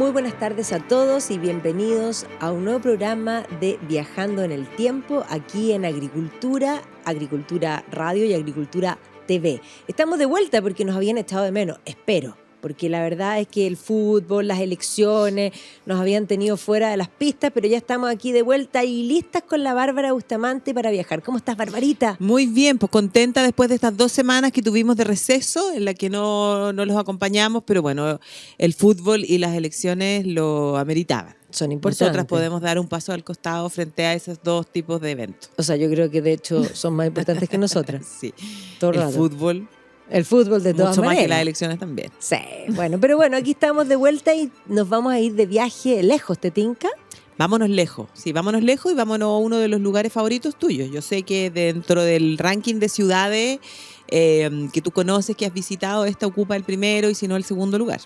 Muy buenas tardes a todos y bienvenidos a un nuevo programa de Viajando en el Tiempo aquí en Agricultura, Agricultura Radio y Agricultura TV. Estamos de vuelta porque nos habían echado de menos, espero. Porque la verdad es que el fútbol, las elecciones, nos habían tenido fuera de las pistas, pero ya estamos aquí de vuelta y listas con la Bárbara Bustamante para viajar. ¿Cómo estás, Barbarita? Muy bien, pues contenta después de estas 2 semanas que tuvimos de receso, en la que no los acompañamos, pero bueno, el fútbol y las elecciones lo ameritaban. Son importantes. Nosotras podemos dar un paso al costado frente a esos dos tipos de eventos. O sea, yo creo que de hecho son más importantes que nosotras. Sí, todo el el rato. fútbol. El fútbol de todas mucho maneras. Más que las elecciones también. Sí, bueno, pero bueno, aquí estamos de vuelta y nos vamos a ir de viaje lejos, ¿te tinca? Vámonos lejos, sí, vámonos lejos y vámonos a uno de los lugares favoritos tuyos. Yo sé que dentro del ranking de ciudades que tú conoces, que has visitado, esta ocupa el primero y si no el segundo lugar.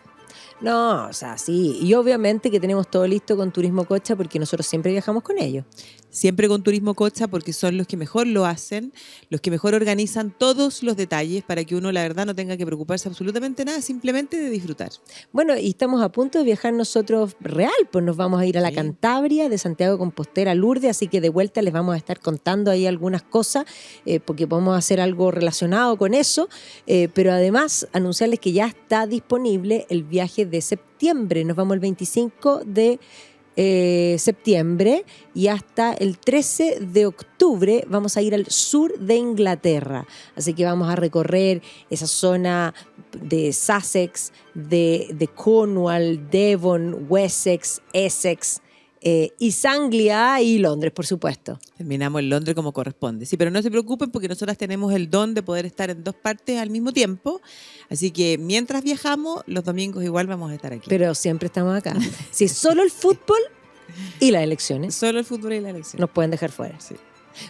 No, o sea, sí. Y obviamente que tenemos todo listo con Turismo Cocha porque nosotros siempre viajamos con ellos. Siempre con Turismo Cocha porque son los que mejor lo hacen, los que mejor organizan todos los detalles para que uno, la verdad, no tenga que preocuparse absolutamente nada, simplemente de disfrutar. Bueno, y estamos a punto de viajar nosotros real, pues nos vamos a ir a la Cantabria, de Santiago de Compostela a Lourdes, así que de vuelta les vamos a estar contando ahí algunas cosas, porque podemos hacer algo relacionado con eso, pero además anunciarles que ya está disponible el viaje de septiembre. Nos vamos el 25 de septiembre y hasta el 13 de octubre vamos a ir al sur de Inglaterra. Así que vamos a recorrer esa zona de Sussex, de Cornwall, Devon, Wessex, Essex, East Anglia y Londres, por supuesto. Terminamos en Londres como corresponde. Sí, pero no se preocupen porque nosotras tenemos el don de poder estar en 2 partes al mismo tiempo. Así que mientras viajamos, los domingos igual vamos a estar aquí. Pero siempre estamos acá. Si solo el fútbol y las elecciones. Solo el fútbol y la elección. Nos pueden dejar fuera. Sí.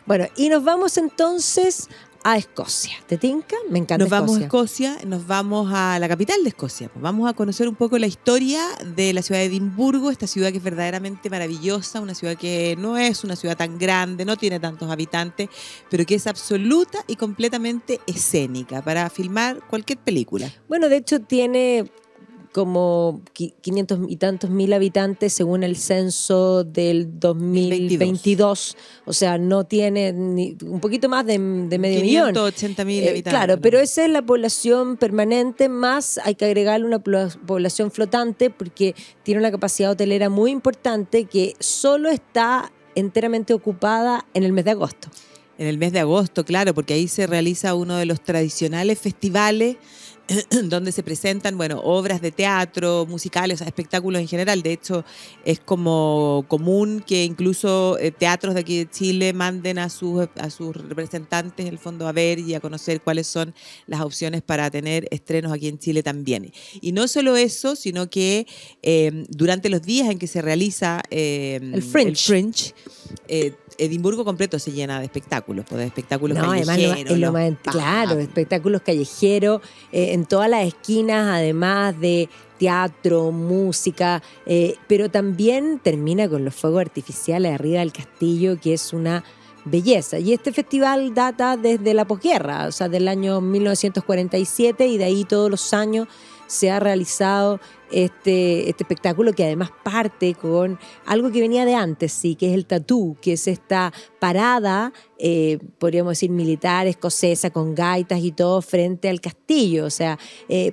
Bueno, y nos vamos entonces a Escocia. ¿Te tinca? Me encanta Escocia. Nos vamos a Escocia, nos vamos a la capital de Escocia. Pues vamos a conocer un poco la historia de la ciudad de Edimburgo, esta ciudad que es verdaderamente maravillosa, una ciudad que no es una ciudad tan grande, no tiene tantos habitantes, pero que es absoluta y completamente escénica para filmar cualquier película. Bueno, de hecho tiene como 500 y tantos mil habitantes según el censo del 2022. O sea, no tiene ni un poquito más de medio millón. 580.000 habitantes. Claro, pero esa es la población permanente, más hay que agregarle una población flotante porque tiene una capacidad hotelera muy importante que solo está enteramente ocupada en el mes de agosto. En el mes de agosto, claro, porque ahí se realiza uno de los tradicionales festivales donde se presentan, bueno, obras de teatro, musicales, o sea, espectáculos en general. De hecho, es como común que incluso teatros de aquí de Chile manden a sus representantes, en el fondo, a ver y a conocer cuáles son las opciones para tener estrenos aquí en Chile también. Y no solo eso, sino que durante los días en que se realiza el Fringe, Edimburgo completo se llena de espectáculos, pues de espectáculos callejeros. Claro, espectáculos callejeros, en todas las esquinas, además de teatro, música, pero también termina con los fuegos artificiales arriba del castillo, que es una belleza. Y este festival data desde la posguerra, o sea, del año 1947, y de ahí todos los años se ha realizado este espectáculo, que además parte con algo que venía de antes, sí, que es el tatú, que es esta parada, podríamos decir militar, escocesa, con gaitas y todo frente al castillo. O sea,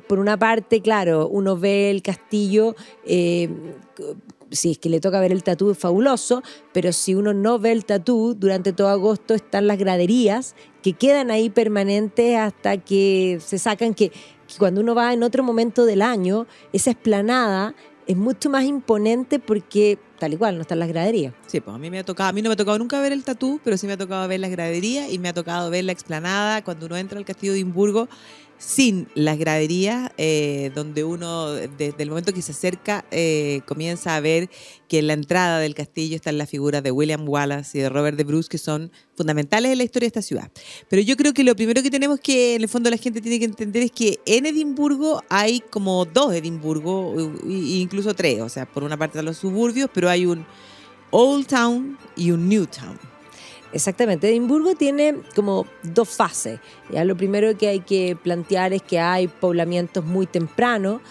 por una parte, claro, uno ve el castillo, si es que le toca ver el tatú, es fabuloso, pero si uno no ve el tatú, durante todo agosto están las graderías que quedan ahí permanentes hasta que se sacan, que cuando uno va en otro momento del año, esa explanada es mucho más imponente porque tal y cual no están las graderías. Sí, pues a mí no me ha tocado nunca ver el tatú, pero sí me ha tocado ver las graderías y me ha tocado ver la explanada cuando uno entra al castillo de Edimburgo sin las graderías, donde uno desde el momento que se acerca comienza a ver que en la entrada del castillo están las figuras de William Wallace y de Robert de Bruce, que son fundamentales en la historia de esta ciudad. Pero yo creo que lo primero que tenemos que, en el fondo, la gente tiene que entender es que en Edimburgo hay como 2 Edimburgo, e incluso 3. O sea, por una parte están los suburbios, pero hay un Old Town y un New Town. Exactamente, Edimburgo tiene como 2 fases. Ya lo primero que hay que plantear es que hay poblamientos muy tempranos,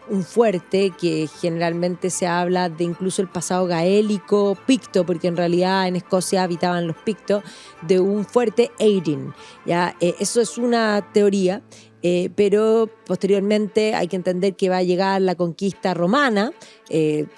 un fuerte que generalmente se habla de incluso el pasado gaélico, picto, porque en realidad en Escocia habitaban los pictos, de un fuerte Erin. ¿Ya? Eso es una teoría. Pero posteriormente hay que entender que va a llegar la conquista romana.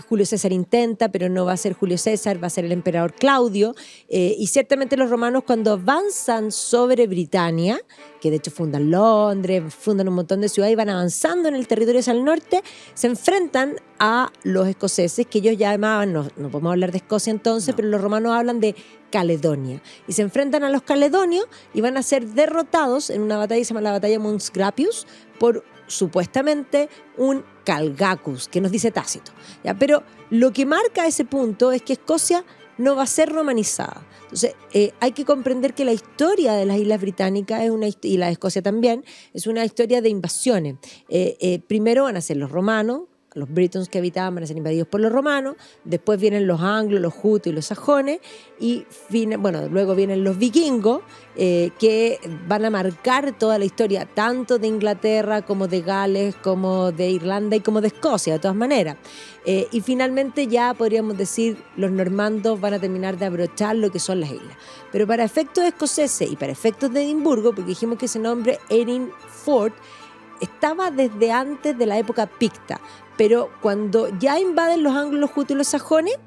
Julio César intenta, pero no va a ser Julio César, va a ser el emperador Claudio. Y ciertamente los romanos, cuando avanzan sobre Britania, que de hecho fundan Londres, fundan un montón de ciudades y van avanzando en el territorio hacia el norte, se enfrentan a los escoceses, que ellos ya llamaban, no podemos hablar de Escocia entonces, no, pero los romanos hablan de Caledonia. Y se enfrentan a los caledonios y van a ser derrotados en una batalla que se llama la batalla Mons Graupius por supuestamente un Calgacus, que nos dice Tácito. ¿Ya? Pero lo que marca ese punto es que Escocia no va a ser romanizada. Entonces, hay que comprender que la historia de las Islas Británicas y la de Escocia también es una historia de invasiones. Primero van a ser los romanos, los britons que habitaban van a ser invadidos por los romanos, después vienen los anglos, los jutos y los sajones, y luego vienen los vikingos, que van a marcar toda la historia, tanto de Inglaterra como de Gales, como de Irlanda y como de Escocia, de todas maneras. Y finalmente ya podríamos decir, los normandos van a terminar de abrochar lo que son las islas. Pero para efectos escoceses y para efectos de Edimburgo, porque dijimos que ese nombre, Erin-Ford, estaba desde antes de la época picta, pero cuando ya invaden los anglos, los jutos y los sajones,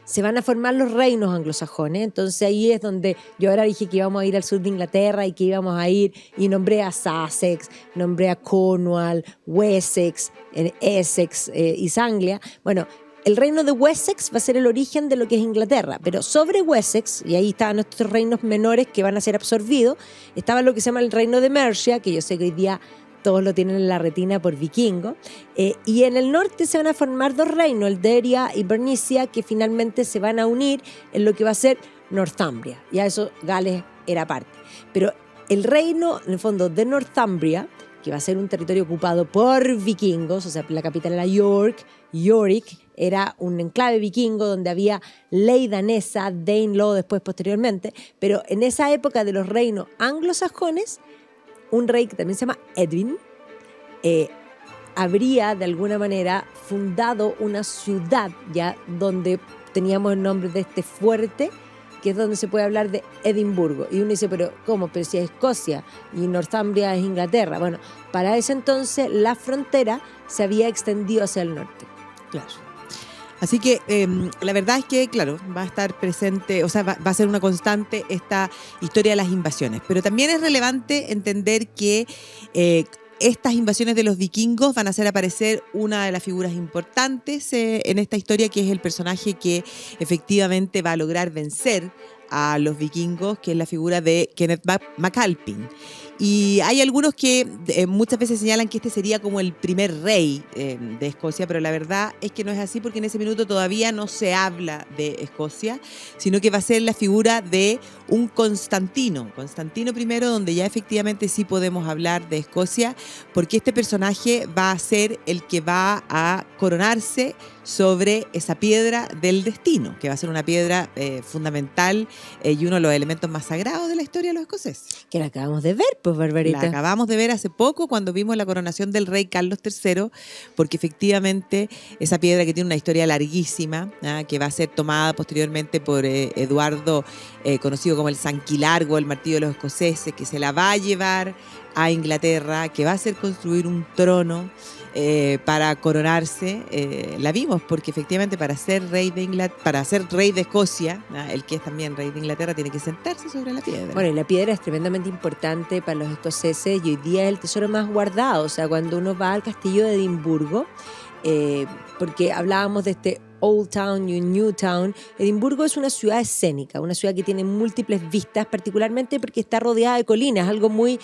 se van a formar los reinos anglosajones. Entonces ahí es donde yo ahora dije que íbamos a ir al sur de Inglaterra y que íbamos a ir, y nombré a Sussex, nombré a Cornwall, Wessex, Essex, East Anglia. Bueno, el reino de Wessex va a ser el origen de lo que es Inglaterra, pero sobre Wessex, y ahí estaban nuestros reinos menores que van a ser absorbidos, estaba lo que se llama el reino de Mercia, que yo sé que hoy día todos lo tienen en la retina por vikingo, y en el norte se van a formar dos reinos, el de Eria y Bernicia, que finalmente se van a unir en lo que va a ser Northumbria. Ya eso Gales era parte. Pero el reino, en el fondo, de Northumbria, que va a ser un territorio ocupado por vikingos, o sea, la capital era Yorick era un enclave vikingo donde había ley danesa, Danelaw después posteriormente, pero en esa época de los reinos anglosajones, un rey que también se llama Edwin, habría de alguna manera fundado una ciudad ya donde teníamos el nombre de este fuerte, que es donde se puede hablar de Edimburgo. Y uno dice, pero ¿cómo? Pero si es Escocia y Northumbria es Inglaterra. Bueno, para ese entonces la frontera se había extendido hacia el norte. Claro. Así que la verdad es que, claro, va a estar presente, o sea, va a ser una constante esta historia de las invasiones. Pero también es relevante entender que estas invasiones de los vikingos van a hacer aparecer una de las figuras importantes en esta historia, que es el personaje que efectivamente va a lograr vencer a los vikingos, que es la figura de Kenneth MacAlpin. Y hay algunos que muchas veces señalan que este sería como el primer rey de Escocia, pero la verdad es que no es así, porque en ese minuto todavía no se habla de Escocia, sino que va a ser la figura de un Constantino I, donde ya efectivamente sí podemos hablar de Escocia, porque este personaje va a ser el que va a coronarse sobre esa piedra del destino, que va a ser una piedra fundamental y uno de los elementos más sagrados de la historia de los escoceses. Que la acabamos de ver, pues, Barbarita. La acabamos de ver hace poco cuando vimos la coronación del rey Carlos III, porque efectivamente esa piedra, que tiene una historia larguísima, que va a ser tomada posteriormente por Eduardo, conocido como el Sanquilargo, el martillo de los escoceses, que se la va a llevar a Inglaterra, que va a hacer construir un trono para coronarse. La vimos porque efectivamente para ser rey de Escocia, el que es también rey de Inglaterra, tiene que sentarse sobre la piedra. Bueno, y la piedra es tremendamente importante para los escoceses y hoy día es el tesoro más guardado. O sea, cuando uno va al castillo de Edimburgo, porque hablábamos de este Old Town y New Town, Edimburgo es una ciudad escénica, una ciudad que tiene múltiples vistas, particularmente porque está rodeada de colinas, algo muy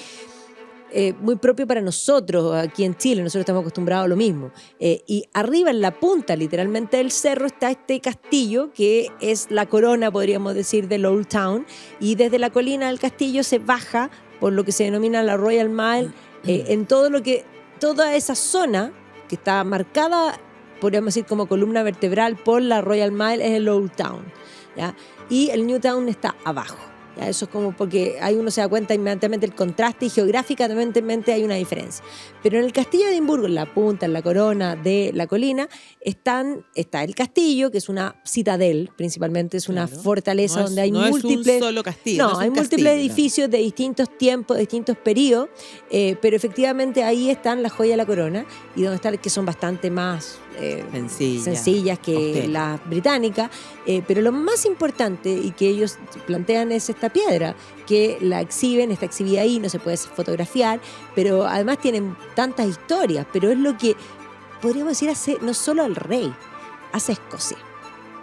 propio para nosotros aquí en Chile. Nosotros estamos acostumbrados a lo mismo. Y arriba, en la punta literalmente del cerro, está este castillo que es la corona, podríamos decir, del Old Town, y desde la colina del castillo se baja por lo que se denomina la Royal Mile, en toda esa zona que está marcada, podríamos decir, como columna vertebral por la Royal Mile, es el Old Town, ¿ya? Y el New Town está abajo. Ya, eso es como porque ahí uno se da cuenta inmediatamente el contraste y geográficamente hay una diferencia. Pero en el castillo de Edimburgo, en la punta, en la corona de la colina, está el castillo, que es una citadel, principalmente es una Claro. fortaleza donde hay no múltiples... es un solo castillo. No, es un hay múltiples castillo, edificios de distintos tiempos, de distintos periodos, pero efectivamente ahí están las joyas de la corona y donde están, que son bastante más sencillas que austera. las británicas, pero lo más importante y que ellos plantean es esta piedra, que la exhiben, está exhibida ahí, no se puede fotografiar, pero además tienen tantas historias, pero es lo que podríamos decir hace no solo al rey, hace Escocia.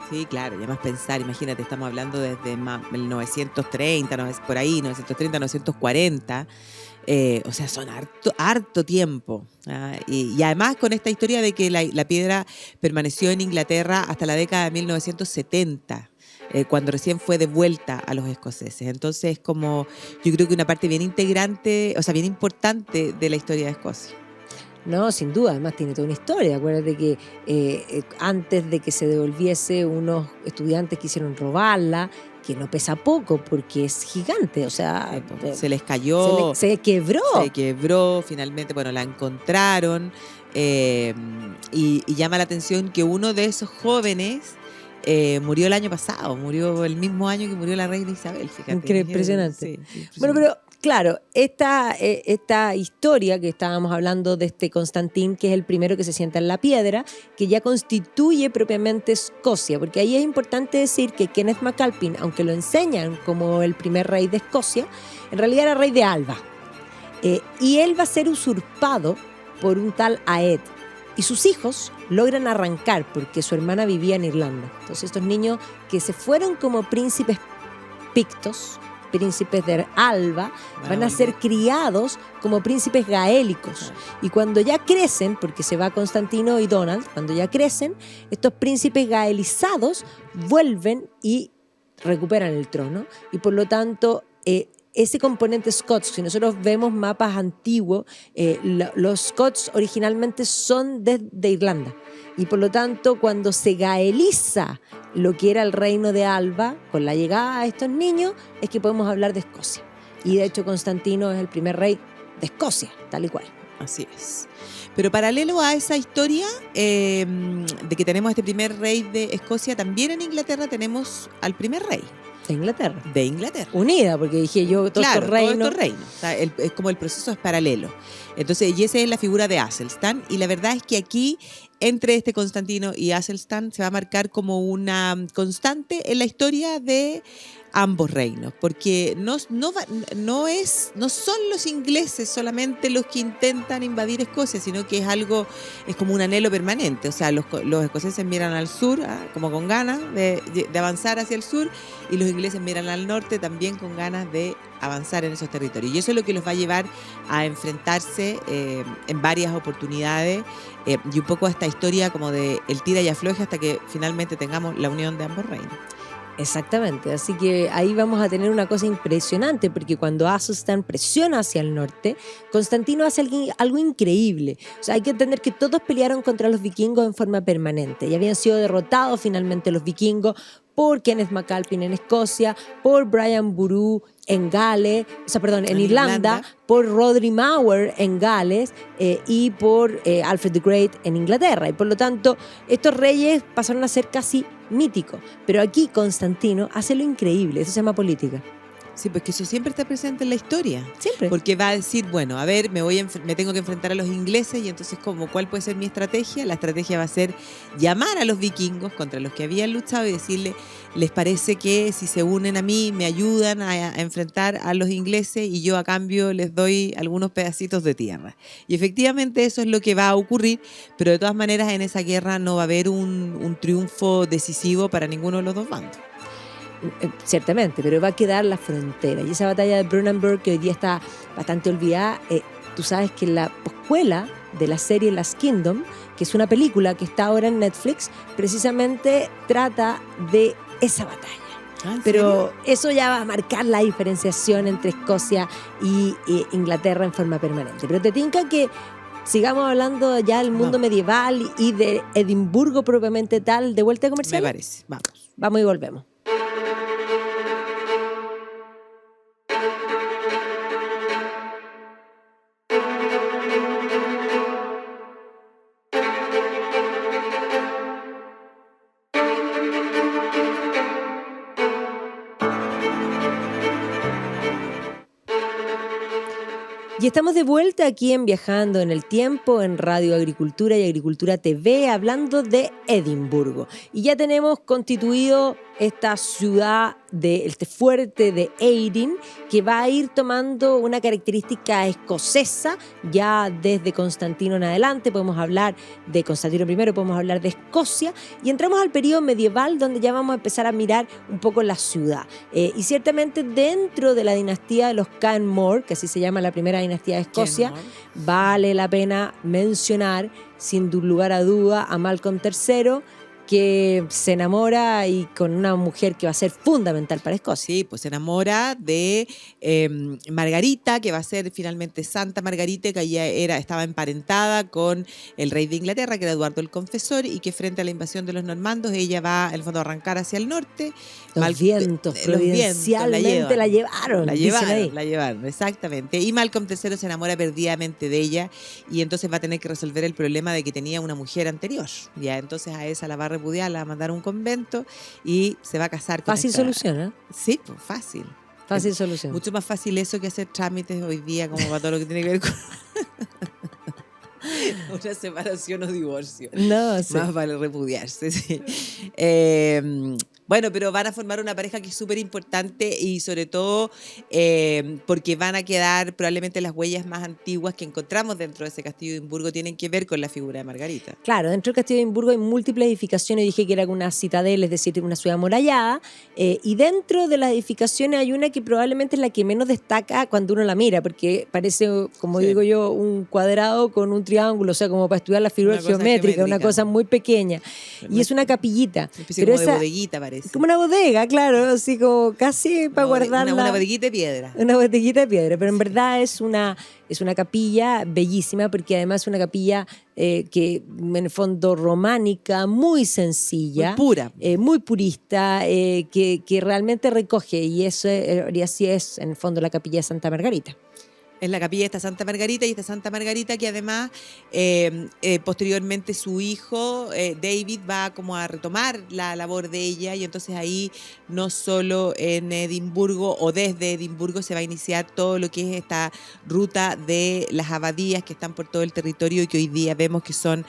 Sí, claro, y además pensar, imagínate, estamos hablando desde el 930, por ahí, 930, 940, o sea, son harto tiempo. Y además con esta historia de que la piedra permaneció en Inglaterra hasta la década de 1970. Cuando recién fue devuelta a los escoceses. Entonces, como yo creo que una parte bien integrante, o sea, bien importante de la historia de Escocia. No, sin duda, además tiene toda una historia. Acuérdate que antes de que se devolviese, unos estudiantes quisieron robarla, que no pesa poco porque es gigante, o sea... Se les cayó. Se quebró. Se quebró, finalmente, bueno, la encontraron y llama la atención que uno de esos jóvenes murió el año pasado, murió el mismo año que murió la reina Isabel, fíjate. Impresionante. Sí, impresionante. Bueno, pero claro, esta historia que estábamos hablando de este Constantín, que es el primero que se sienta en la piedra, que ya constituye propiamente Escocia, porque ahí es importante decir que Kenneth MacAlpin, aunque lo enseñan como el primer rey de Escocia, en realidad era rey de Alba. Y él va a ser usurpado por un tal Aed. Y sus hijos logran arrancar porque su hermana vivía en Irlanda. Entonces estos niños que se fueron como príncipes pictos, príncipes de Alba, van a ser criados como príncipes gaélicos. Y cuando ya crecen, porque se va Constantino y Donald, cuando ya crecen, estos príncipes gaelizados vuelven y recuperan el trono. Y por lo tanto... ese componente Scots, si nosotros vemos mapas antiguos, los Scots originalmente son de Irlanda. Y por lo tanto, cuando se gaeliza lo que era el reino de Alba, con la llegada de estos niños, es que podemos hablar de Escocia. Y de hecho, Constantino es el primer rey de Escocia, tal y cual. Así es. Pero paralelo a esa historia de que tenemos este primer rey de Escocia, también en Inglaterra tenemos al primer rey. De Inglaterra. De Inglaterra. Unida, porque dije yo, todos estos reinos. Todos estos reinos. O sea, es como el proceso es paralelo. Entonces, y esa es la figura de Athelstan. Y la verdad es que aquí, entre este Constantino y Athelstan, se va a marcar como una constante en la historia de ambos reinos, porque no son los ingleses solamente los que intentan invadir Escocia, sino que es como un anhelo permanente. O sea, los escoceses miran al sur, como con ganas de avanzar hacia el sur, y los ingleses miran al norte también con ganas de avanzar en esos territorios. Y eso es lo que los va a llevar a enfrentarse en varias oportunidades y un poco a esta historia como de el tira y afloje hasta que finalmente tengamos la unión de ambos reinos. Exactamente, así que ahí vamos a tener una cosa impresionante, porque cuando Athelstan presiona hacia el norte, Constantino hace algo increíble. O sea, hay que entender que todos pelearon contra los vikingos en forma permanente y habían sido derrotados finalmente los vikingos por Kenneth MacAlpin en Escocia, por Brian Boru en Gales, en Irlanda, por Rodri Mauer en Gales y por Alfred the Great en Inglaterra. Y por lo tanto, estos reyes pasaron a ser casi míticos. Pero aquí Constantino hace lo increíble, eso se llama política. Sí, pues que eso siempre está presente en la historia. Siempre. Porque va a decir, bueno, a ver, me tengo que enfrentar a los ingleses y entonces, ¿cuál puede ser mi estrategia? La estrategia va a ser llamar a los vikingos contra los que habían luchado y decirle, ¿les parece que si se unen a mí me ayudan a enfrentar a los ingleses y yo a cambio les doy algunos pedacitos de tierra? Y efectivamente eso es lo que va a ocurrir, pero de todas maneras en esa guerra no va a haber un triunfo decisivo para ninguno de los dos bandos. Ciertamente, pero va a quedar la frontera. Y esa batalla de Brunanburh, que hoy día está bastante olvidada, tú sabes que la poscuela de la serie Last Kingdom, que es una película que está ahora en Netflix, precisamente trata de esa batalla. Pero eso ya va a marcar la diferenciación entre Escocia y Inglaterra en forma permanente. Pero te tinca que sigamos hablando ya del mundo medieval y de Edimburgo propiamente tal, de vuelta comercial. Me parece, vamos. Vamos y volvemos. Y estamos de vuelta aquí en Viajando en el Tiempo, en Radio Agricultura y Agricultura TV, hablando de Edimburgo. Y ya tenemos constituido esta ciudad, este fuerte de Erin, que va a ir tomando una característica escocesa, ya desde Constantino en adelante. Podemos hablar de Constantino I, podemos hablar de Escocia, y entramos al periodo medieval, donde ya vamos a empezar a mirar un poco la ciudad. Y ciertamente dentro de la dinastía de los Canmore, que así se llama la primera dinastía de Escocia, vale la pena mencionar, sin lugar a duda, a Malcolm III, que se enamora y con una mujer que va a ser fundamental para Escocia. Sí, pues se enamora de Margarita, que va a ser finalmente Santa Margarita, que ella estaba emparentada con el rey de Inglaterra, que era Eduardo el Confesor, y que frente a la invasión de los normandos, ella va, en el fondo, a arrancar hacia el norte. Los vientos providencialmente la llevaron. La llevaron, exactamente. Y Malcolm III se enamora perdidamente de ella, y entonces va a tener que resolver el problema de que tenía una mujer anterior. Ya, entonces a esa la va a repudiar, la va a mandar a un convento y se va a casar con Fácil solución, ¿eh? Sí, pues fácil. Fácil solución. Mucho más fácil eso que hacer trámites hoy día, como para todo lo que tiene que ver con una separación o divorcio. No, sí. Más vale repudiarse, sí. Bueno, pero van a formar una pareja que es súper importante, y sobre todo porque van a quedar probablemente las huellas más antiguas que encontramos dentro de ese castillo de Edimburgo tienen que ver con la figura de Margarita. Claro, dentro del castillo de Edimburgo hay múltiples edificaciones. Dije que era una citadela, es decir, una ciudad amurallada, y dentro de las edificaciones hay una que probablemente es la que menos destaca cuando uno la mira, porque parece, como digo yo, un cuadrado con un triángulo, o sea, como para estudiar la figura geométrica, una cosa muy pequeña. Y es una capillita. Una especie como de bodeguita, parece. Como una bodega, claro, así como casi para guardarla. Una bodeguita de piedra. Una bodeguita de piedra, pero en verdad es una capilla bellísima, porque además es una capilla que en el fondo románica, muy sencilla. Muy pura. Muy purista, que realmente recoge, y así es en el fondo la capilla de Santa Margarita. Es la capilla de esta Santa Margarita, y esta Santa Margarita que además posteriormente su hijo David va como a retomar la labor de ella, y entonces ahí no solo en Edimburgo o desde Edimburgo se va a iniciar todo lo que es esta ruta de las abadías que están por todo el territorio y que hoy día vemos que son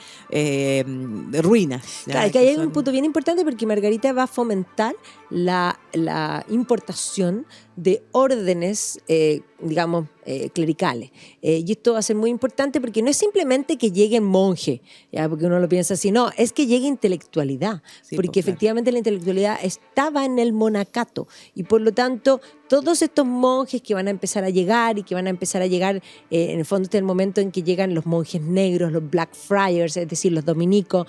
ruinas. Claro, que hay un punto bien importante, porque Margarita va a fomentar la importación de órdenes, digamos, clericales. Y esto va a ser muy importante, porque no es simplemente que llegue monje, ¿ya? Porque uno lo piensa así, no, es que llegue intelectualidad, sí, porque pues, efectivamente la intelectualidad estaba en el monacato, y por lo tanto todos estos monjes que van a empezar a llegar en el fondo este es el momento en que llegan los monjes negros, los Blackfriars, es decir, los dominicos,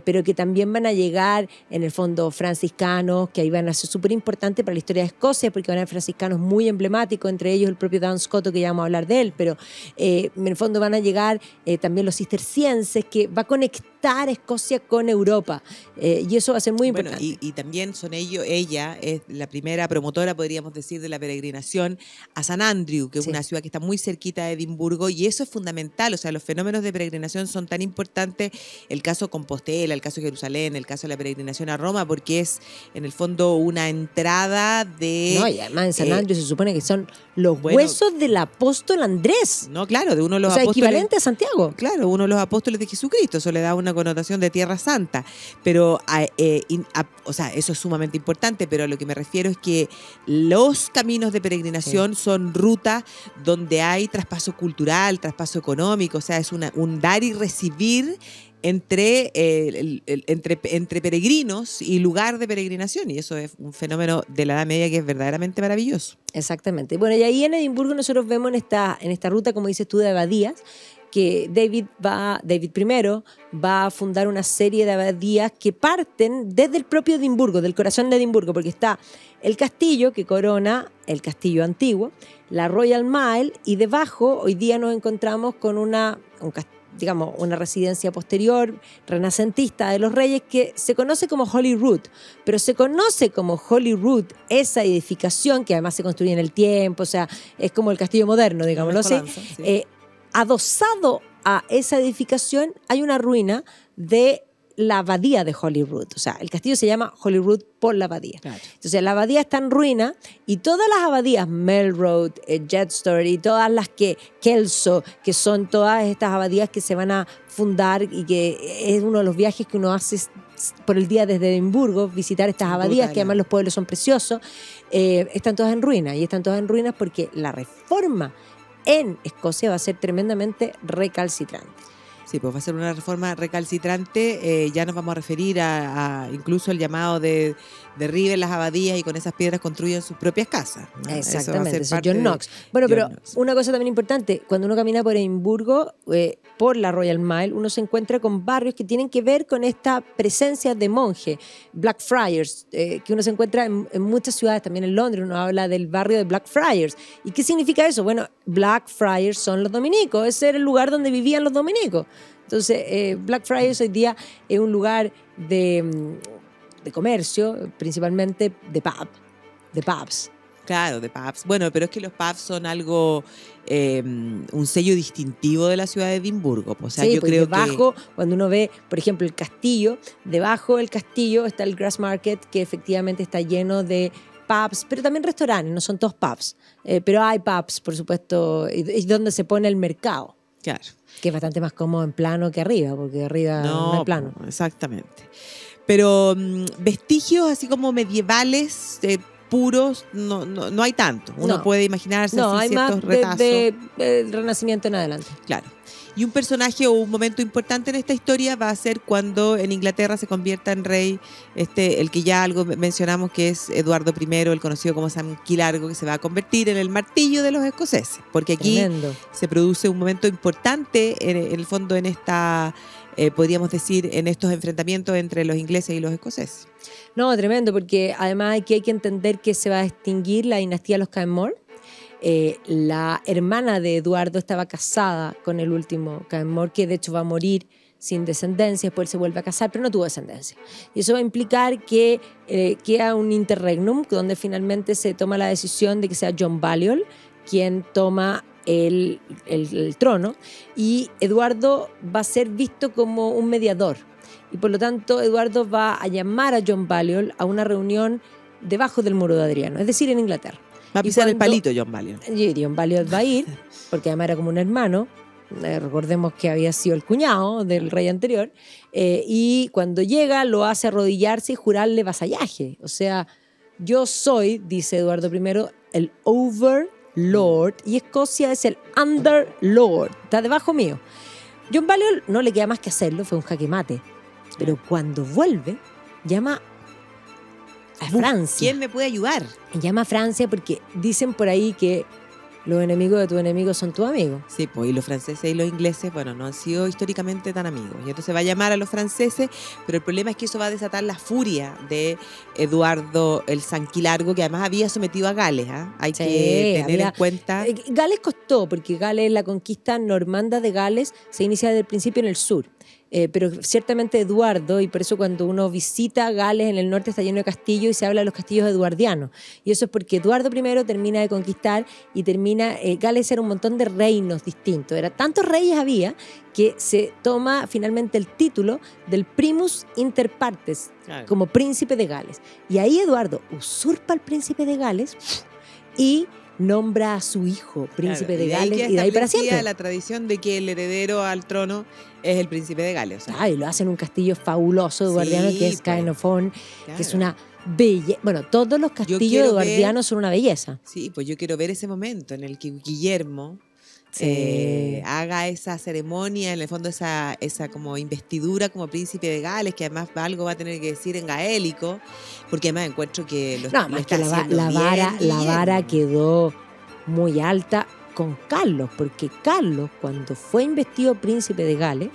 pero que también van a llegar en el fondo franciscanos, que ahí van a ser súper importantes para la historia de Escocia, porque van a haber franciscanos muy emblemáticos, entre ellos el propio Dan Scotto, que ya vamos a hablar de él, pero en el fondo van a llegar también los cistercienses, que va a conectar Escocia con Europa, y eso va a ser muy importante. Y también ella es la primera promotora, podríamos decir, de la peregrinación a San Andrew, que es una ciudad que está muy cerquita de Edimburgo, y eso es fundamental. O sea, los fenómenos de peregrinación son tan importantes, el caso Compostela, el caso Jerusalén, el caso de la peregrinación a Roma, porque es en el fondo una entrada de... No, y además en San Andrew se supone que son los huesos del apóstol Andrés. No, claro, de uno de los apóstoles. O sea, apóstoles, equivalente a Santiago. Claro, uno de los apóstoles de Jesucristo, eso le da una connotación de Tierra Santa, pero o sea, eso es sumamente importante, pero a lo que me refiero es que los caminos de peregrinación son rutas donde hay traspaso cultural, traspaso económico, o sea, es un dar y recibir entre peregrinos y lugar de peregrinación, y eso es un fenómeno de la Edad Media que es verdaderamente maravilloso. Exactamente. Bueno, y ahí en Edimburgo nosotros vemos en esta ruta, como dices tú, de abadías, que David I va a fundar una serie de abadías que parten desde el propio Edimburgo, del corazón de Edimburgo, porque está el castillo que corona el castillo antiguo, la Royal Mile, y debajo hoy día nos encontramos con una residencia posterior, renacentista de los reyes, que se conoce como Holyrood, pero se conoce como Holyrood esa edificación, que además se construye en el tiempo, o sea, es como el castillo moderno, digámoslo así. Adosado a esa edificación hay una ruina de la abadía de Holyrood. O sea, el castillo se llama Holyrood por la abadía. Claro. Entonces, la abadía está en ruina y todas las abadías, Melrose, Jetstory y todas las que, Kelso, que son todas estas abadías que se van a fundar y que es uno de los viajes que uno hace por el día desde Edimburgo, visitar estas abadías, que además los pueblos son preciosos, están todas en ruinas. Y están todas en ruinas porque la reforma en Escocia va a ser tremendamente recalcitrante. Sí, pues va a ser una reforma recalcitrante. Ya nos vamos a referir a incluso el llamado de derriben las abadías y con esas piedras construyen sus propias casas, ¿no? Exactamente, eso es John Knox. Bueno, pero Knox. Una cosa también importante, cuando uno camina por Edimburgo, por la Royal Mile, uno se encuentra con barrios que tienen que ver con esta presencia de monje, Blackfriars, que uno se encuentra en muchas ciudades, también en Londres, uno habla del barrio de Blackfriars. ¿Y qué significa eso? Bueno, Blackfriars son los dominicos, ese era el lugar donde vivían los dominicos. Entonces, Blackfriars hoy día es un lugar de comercio, principalmente de pubs. Claro, de pubs. Bueno, pero es que los pubs son algo, un sello distintivo de la ciudad de Edimburgo. O sea, sí, yo pues creo debajo, cuando uno ve, por ejemplo, el castillo, debajo del castillo está el Grassmarket, que efectivamente está lleno de pubs, pero también restaurantes, no son todos pubs, pero hay pubs, por supuesto, y donde se pone el mercado. Claro. Que es bastante más cómodo en plano que arriba, porque arriba no hay plano. Exactamente. Pero vestigios así como medievales, puros, no hay tanto. Uno puede imaginarse hay ciertos más retazos. del Renacimiento en adelante. Claro. Y un personaje o un momento importante en esta historia va a ser cuando en Inglaterra se convierta en rey el que ya algo mencionamos, que es Eduardo I, el conocido como San Quilargo, que se va a convertir en el martillo de los escoceses. Porque aquí se produce un momento importante en el fondo en esta, podríamos decir, en estos enfrentamientos entre los ingleses y los escoceses. No, tremendo, porque además aquí hay que entender que se va a extinguir la dinastía de los Canmore. La hermana de Eduardo estaba casada con el último Canmore, que de hecho va a morir sin descendencia, después se vuelve a casar, pero no tuvo descendencia. Y eso va a implicar que queda un interregnum, donde finalmente se toma la decisión de que sea John Balliol quien toma el trono, y Eduardo va a ser visto como un mediador. Y por lo tanto, Eduardo va a llamar a John Balliol a una reunión debajo del muro de Adriano, es decir, en Inglaterra. Va a pisar el palito John Balliol. Y John Balliol va a ir, porque además era como un hermano, recordemos que había sido el cuñado del rey anterior, y cuando llega lo hace arrodillarse y jurarle vasallaje. O sea, yo soy, dice Eduardo I, el overlord, y Escocia es el underlord, está debajo mío. John Balliol no le queda más que hacerlo, fue un jaque mate, pero cuando vuelve, llama a Francia. ¿Quién me puede ayudar? Llama a Francia porque dicen por ahí que los enemigos de tus enemigos son tus amigos. Sí, pues, y los franceses y los ingleses, bueno, no han sido históricamente tan amigos. Y entonces va a llamar a los franceses, pero el problema es que eso va a desatar la furia de Eduardo el Sanquilargo, que además había sometido a Gales. Hay que tener en cuenta. Gales costó, porque Gales, la conquista normanda de Gales se inicia desde el principio en el sur. Pero ciertamente Eduardo, y por eso cuando uno visita Gales en el norte está lleno de castillos y se habla de los castillos eduardianos. Y eso es porque Eduardo I termina de conquistar y Gales era un montón de reinos distintos. Tantos reyes había que se toma finalmente el título del primus inter partes, claro, como príncipe de Gales. Y ahí Eduardo usurpa al príncipe de Gales y nombra a su hijo príncipe, claro, de Gales, y de ahí para siempre. La tradición de que el heredero al trono es el príncipe de Gales. O sea. Y lo hacen en un castillo fabuloso eduardiano, sí, que es Caernarfon, claro, que es una belleza. Bueno, todos los castillos eduardianos son una belleza. Sí, pues yo quiero ver ese momento en el que Guillermo haga esa ceremonia, en el fondo esa como investidura como príncipe de Gales, que además algo va a tener que decir en gaélico, porque además encuentro que la vara quedó muy alta con Carlos, porque Carlos, cuando fue investido príncipe de Gales,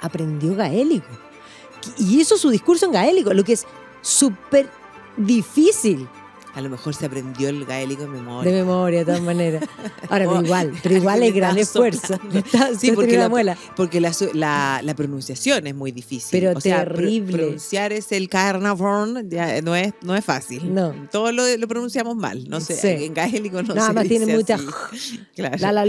aprendió gaélico y hizo su discurso en gaélico, lo que es súper difícil. A lo mejor se aprendió el gaélico de memoria. De memoria, de todas maneras. Ahora, pero igual es gran esfuerzo. Sí, porque la pronunciación es muy difícil. Pero terrible. Pronunciar es el Caernarfon, no es fácil. No. Todos lo pronunciamos mal. No sé, sí. En gaélico no se dice tiene mucha... Claro. Claro.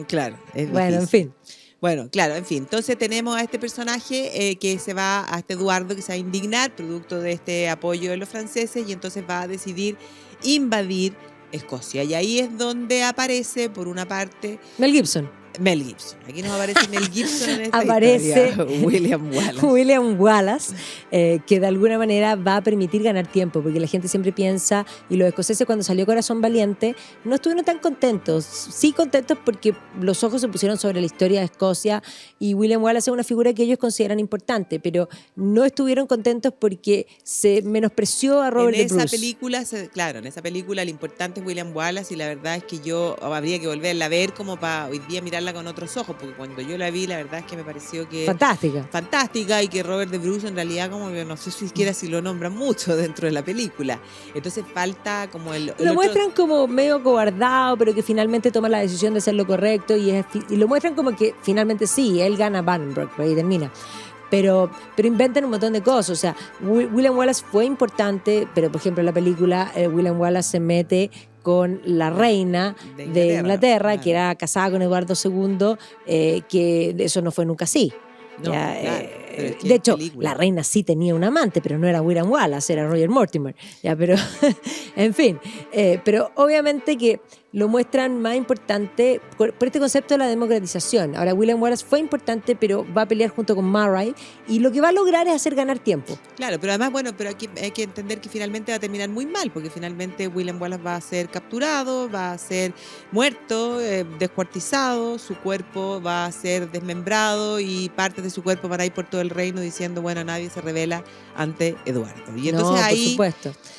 Claro. Bueno, en fin. Bueno, claro, en fin. Entonces tenemos a este personaje que se va, a este Eduardo, que se va a indignar producto de este apoyo de los franceses y entonces va a decidir invadir Escocia. Y ahí es donde aparece, por una parte, Mel Gibson. Mel Gibson. Aquí nos aparece Mel Gibson en esta Aparece historia. William Wallace. William Wallace, que de alguna manera va a permitir ganar tiempo, porque la gente siempre piensa, y los escoceses cuando salió Corazón Valiente no estuvieron tan contentos, sí contentos porque los ojos se pusieron sobre la historia de Escocia y William Wallace es una figura que ellos consideran importante, pero no estuvieron contentos porque se menospreció a Robert En de esa Bruce. película, claro, en esa película lo importante es William Wallace y la verdad es que yo habría que volverla a ver como para hoy día mirarla con otros ojos, porque cuando yo la vi la verdad es que me pareció que fantástica y que Robert de Bruce en realidad como que no sé siquiera si lo nombran mucho dentro de la película. Entonces falta como el lo muestran como medio cobardado, pero que finalmente toma la decisión de hacer lo correcto y lo muestran como que finalmente sí, él gana Bannockburn, ahí termina. Pero inventan un montón de cosas. O sea, William Wallace fue importante, pero por ejemplo en la película William Wallace se mete con la reina de Inglaterra, que era casada con Eduardo II, que eso no fue nunca así. No, Ya, claro, de hecho, la reina sí tenía un amante, pero no era William Wallace, era Roger Mortimer. Ya, pero, en fin, pero obviamente que lo muestran más importante por este concepto de la democratización. Ahora, William Wallace fue importante, pero va a pelear junto con Murray y lo que va a lograr es hacer ganar tiempo. Claro, pero además, bueno, pero aquí hay que entender que finalmente va a terminar muy mal, porque finalmente William Wallace va a ser capturado, va a ser muerto, descuartizado, su cuerpo va a ser desmembrado y partes de su cuerpo van a ir por todo el reino diciendo, bueno, nadie se revela ante Eduardo. Y entonces ahí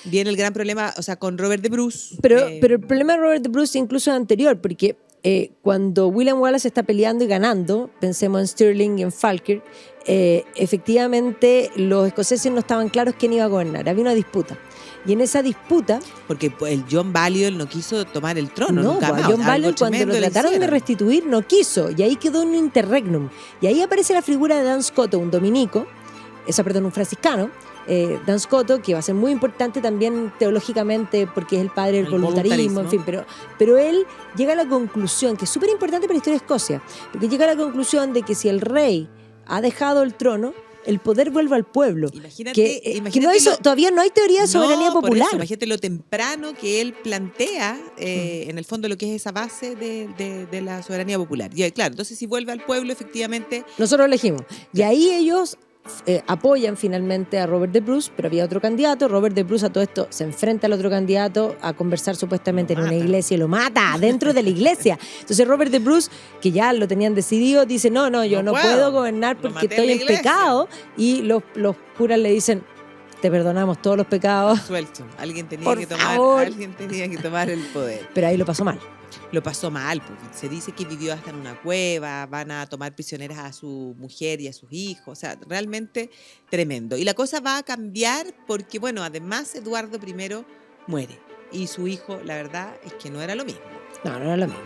viene el gran problema, o sea, con Robert de Bruce. Pero el problema de Robert de Bruce incluso es anterior, porque cuando William Wallace está peleando y ganando, pensemos en Stirling y en Falkirk, efectivamente los escoceses no estaban claros quién iba a gobernar, había una disputa. Y en esa disputa... Porque el John Balliol no quiso tomar el trono, nunca más. John Balliol cuando lo trataron de restituir no quiso, y ahí quedó un interregnum. Y ahí aparece la figura de Dan Scotto, un dominico, un franciscano, Dan Scotto, que va a ser muy importante también teológicamente porque es el padre del voluntarismo, en fin, pero él llega a la conclusión, que es súper importante para la historia de Escocia, porque llega a la conclusión de que si el rey ha dejado el trono, el poder vuelve al pueblo. Imagínate todavía no hay teoría de soberanía popular. Eso, imagínate lo temprano que él plantea, en el fondo, lo que es esa base de la soberanía popular. Y claro, entonces si vuelve al pueblo, efectivamente... Nosotros elegimos. Y ahí ellos... apoyan finalmente a Robert de Bruce, pero había otro candidato. Robert de Bruce a todo esto se enfrenta al otro candidato a conversar supuestamente en una iglesia y lo mata dentro de la iglesia. Entonces Robert de Bruce, que ya lo tenían decidido, dice yo no puedo gobernar porque estoy en pecado, y los curas le dicen, te perdonamos todos los pecados. Suelto. Alguien tenía que tomar el poder. Pero ahí lo pasó mal. Lo pasó mal, porque se dice que vivió hasta en una cueva, van a tomar prisioneras a su mujer y a sus hijos, o sea, realmente tremendo. Y la cosa va a cambiar porque, bueno, además Eduardo I muere y su hijo, la verdad, es que no era lo mismo. No era lo mismo.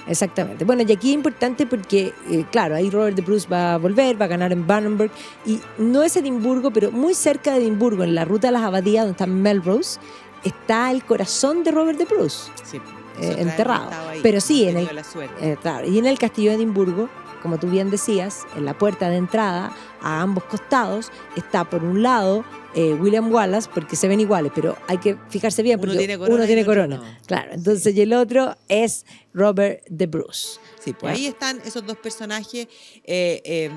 Exactamente. Bueno, y aquí es importante porque, claro, ahí Robert de Bruce va a volver, va a ganar en Bannockburn, y no es Edimburgo, pero muy cerca de Edimburgo, en la ruta de las abadías, donde está Melrose, está el corazón de Robert de Bruce. Sí. Enterrado. Pero sí, claro, y en el castillo de Edimburgo, como tú bien decías, en la puerta de entrada, a ambos costados, está por un lado William Wallace, porque se ven iguales, pero hay que fijarse bien, porque uno tiene corona. No. Claro, entonces, sí. Y el otro es Robert de Bruce. Sí, pues ahí están esos dos personajes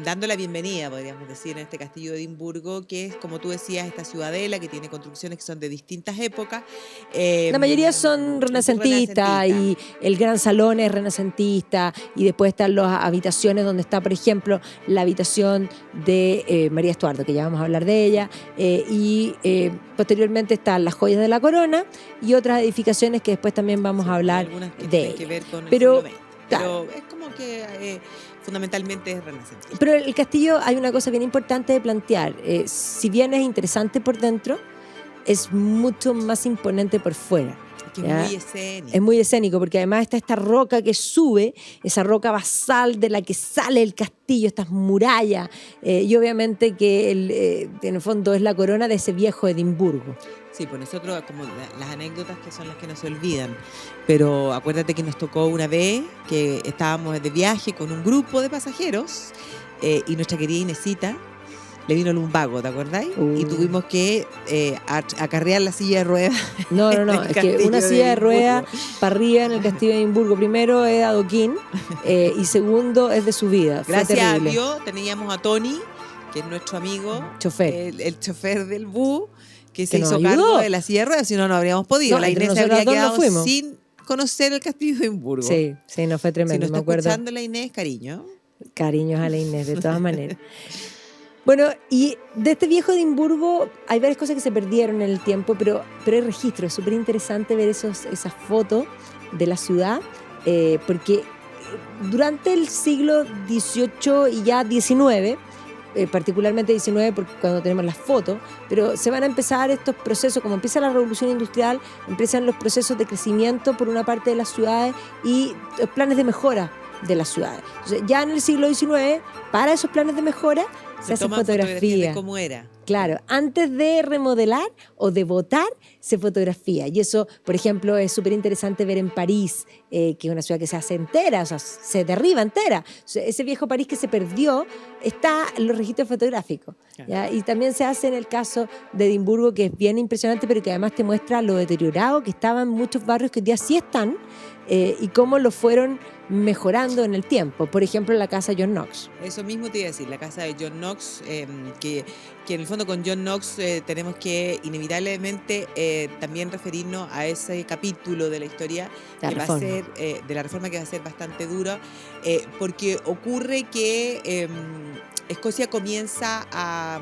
dando la bienvenida, podríamos decir, en este castillo de Edimburgo, que es, como tú decías, esta ciudadela que tiene construcciones que son de distintas épocas. La mayoría son renacentistas y el gran salón es renacentista, y después están las habitaciones donde está, por ejemplo, la habitación de María Estuardo, que ya vamos a hablar de ella, y posteriormente están las joyas de la corona y otras edificaciones que después también vamos a hablar de ella. Que ver con pero es como que fundamentalmente es renacentista. Pero el castillo, hay una cosa bien importante de plantear. Si bien es interesante por dentro, es mucho más imponente por fuera. Que es muy escénico. Es muy escénico porque además está esta roca que sube, esa roca basal de la que sale el castillo, estas murallas, y obviamente que en el fondo es la corona de ese viejo Edimburgo. Sí, pues nosotros, como las anécdotas que son las que no se olvidan, pero acuérdate que nos tocó una vez que estábamos de viaje con un grupo de pasajeros y nuestra querida Inesita le vino el lumbago, ¿te acordáis? Y tuvimos que acarrear la silla de ruedas. No, es que una silla de ruedas para arriba en el castillo de Edimburgo, primero es adoquín y segundo es de subida. Gracias a terrible. Dios teníamos a Tony, que es nuestro amigo, chofer, el chofer del bus, que se nos hizo ayudó. cargo de la silla de ruedas, si no, no habríamos podido. No, la entre Inés se habría nosotras dos nos quedado fuimos. sin conocer el castillo de Edimburgo. Sí, no fue Si tremendo, nos me está acuerdo. escuchando la Inés, cariño. Cariños a la Inés, de todas maneras. Bueno, y de este viejo Edimburgo hay varias cosas que se perdieron en el tiempo, pero hay registros. Es súper interesante ver esas fotos de la ciudad, porque durante el siglo XVIII y ya XIX, particularmente XIX porque cuando tenemos las fotos, pero se van a empezar estos procesos, como empieza la revolución industrial, empiezan los procesos de crecimiento por una parte de las ciudades y planes de mejora de las ciudades. Entonces, ya en el siglo XIX, para esos planes de mejora, se hacen fotografías de cómo era. Claro, antes de remodelar o de votar, se fotografía. Y eso, por ejemplo, es súper interesante ver en París, que es una ciudad que se hace entera, o sea, se derriba entera. O sea, ese viejo París que se perdió está en los registros fotográficos. Claro. ¿Ya? Y también se hace en el caso de Edimburgo, que es bien impresionante, pero que además te muestra lo deteriorado que estaban muchos barrios que hoy día sí están, y cómo lo fueron mejorando en el tiempo. Por ejemplo, la casa John Knox. Eso mismo te iba a decir, la casa de John Knox, que en el fondo con John Knox tenemos que inevitablemente también referirnos a ese capítulo de la historia que va a ser, de la reforma, que va a ser bastante dura, porque ocurre que Escocia comienza a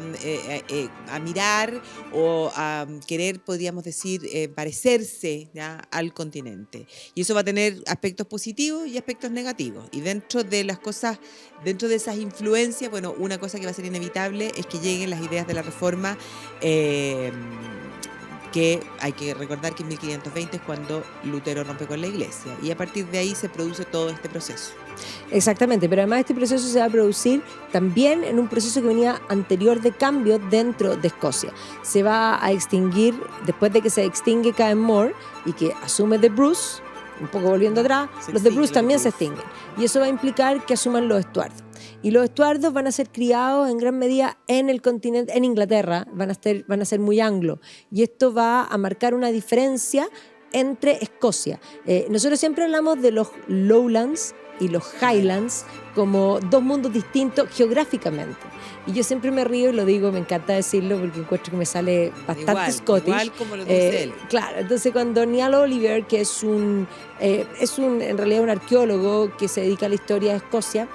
mirar o a querer, podríamos decir, parecerse, ¿ya?, al continente. Y eso va a tener aspectos positivos y aspectos negativos. Y dentro de las cosas, dentro de esas influencias, bueno, una cosa que va a ser inevitable es que lleguen las ideas de la reforma, que hay que recordar que en 1520 es cuando Lutero rompe con la iglesia. Y a partir de ahí se produce todo este proceso. Exactamente, pero además este proceso se va a producir también en un proceso que venía anterior de cambio dentro de Escocia. Se va a extinguir, después de que se extingue Caen More y que asume de Bruce, un poco volviendo atrás, los de Bruce también se extinguen. Y eso va a implicar que asuman los estuardos. Y los estuardos van a ser criados en gran medida en el continente, en Inglaterra, van a ser muy anglo. Y esto va a marcar una diferencia entre Escocia. Nosotros siempre hablamos de los Lowlands y los Highlands como dos mundos distintos geográficamente. Y yo siempre me río y lo digo, me encanta decirlo porque encuentro que me sale bastante Scottish. Igual como lo dice él. Claro, entonces cuando Niall Oliver, que es en realidad un arqueólogo que se dedica a la historia de Escocia,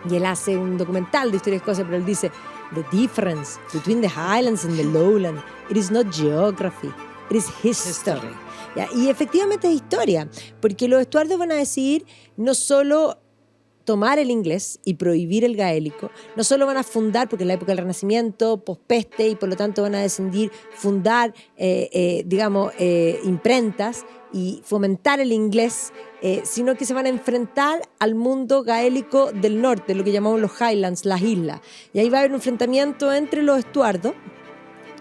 y él hace un documental de historia de Escocia, pero él dice, the difference between the Highlands and the Lowlands, it is not geography, it is history. ¿Ya? Y efectivamente es historia, porque los estuardos van a decidir no solo tomar el inglés y prohibir el gaélico, no solo van a fundar, porque en la época del Renacimiento, pospeste, y por lo tanto van a decidir fundar, imprentas y fomentar el inglés, sino que se van a enfrentar al mundo gaélico del norte, lo que llamamos los Highlands, las islas. Y ahí va a haber un enfrentamiento entre los estuardos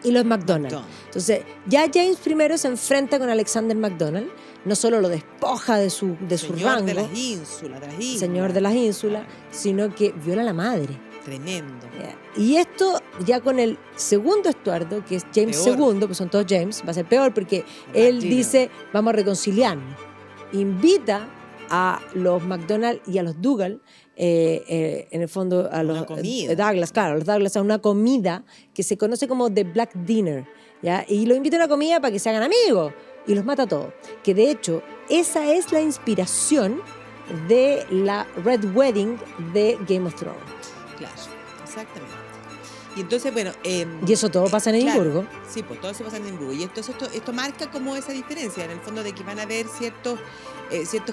y los MacDonald. Entonces, ya James I se enfrenta con Alexander MacDonald, no solo lo despoja de su rango, Señor de las ínsulas, sino que viola a la madre. Tremendo. Y esto ya con el segundo estuardo, que es James II, que son todos James, va a ser peor porque él dice, vamos a reconciliarnos. Invita a los MacDonald y a los Dougal, en el fondo a los Douglas, claro, a los Douglas, a una comida que se conoce como The Black Dinner, ¿ya? Y los invita a una comida para que se hagan amigos y los mata a todos. Que de hecho, esa es la inspiración de la Red Wedding de Game of Thrones. Claro, exactamente. Y entonces, bueno... y eso todo pasa en Edimburgo. Claro, sí, pues todo eso pasa en Edimburgo. Y entonces esto marca como esa diferencia, en el fondo, de que van a haber ciertos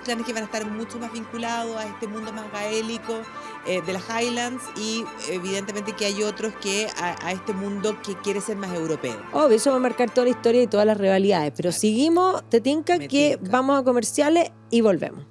clanes que van a estar mucho más vinculados a este mundo más gaélico de las Highlands, y evidentemente que hay otros que a este mundo que quiere ser más europeo. Obvio, eso va a marcar toda la historia y todas las rivalidades. Pero claro, seguimos, te tinca que vamos a comerciales y volvemos.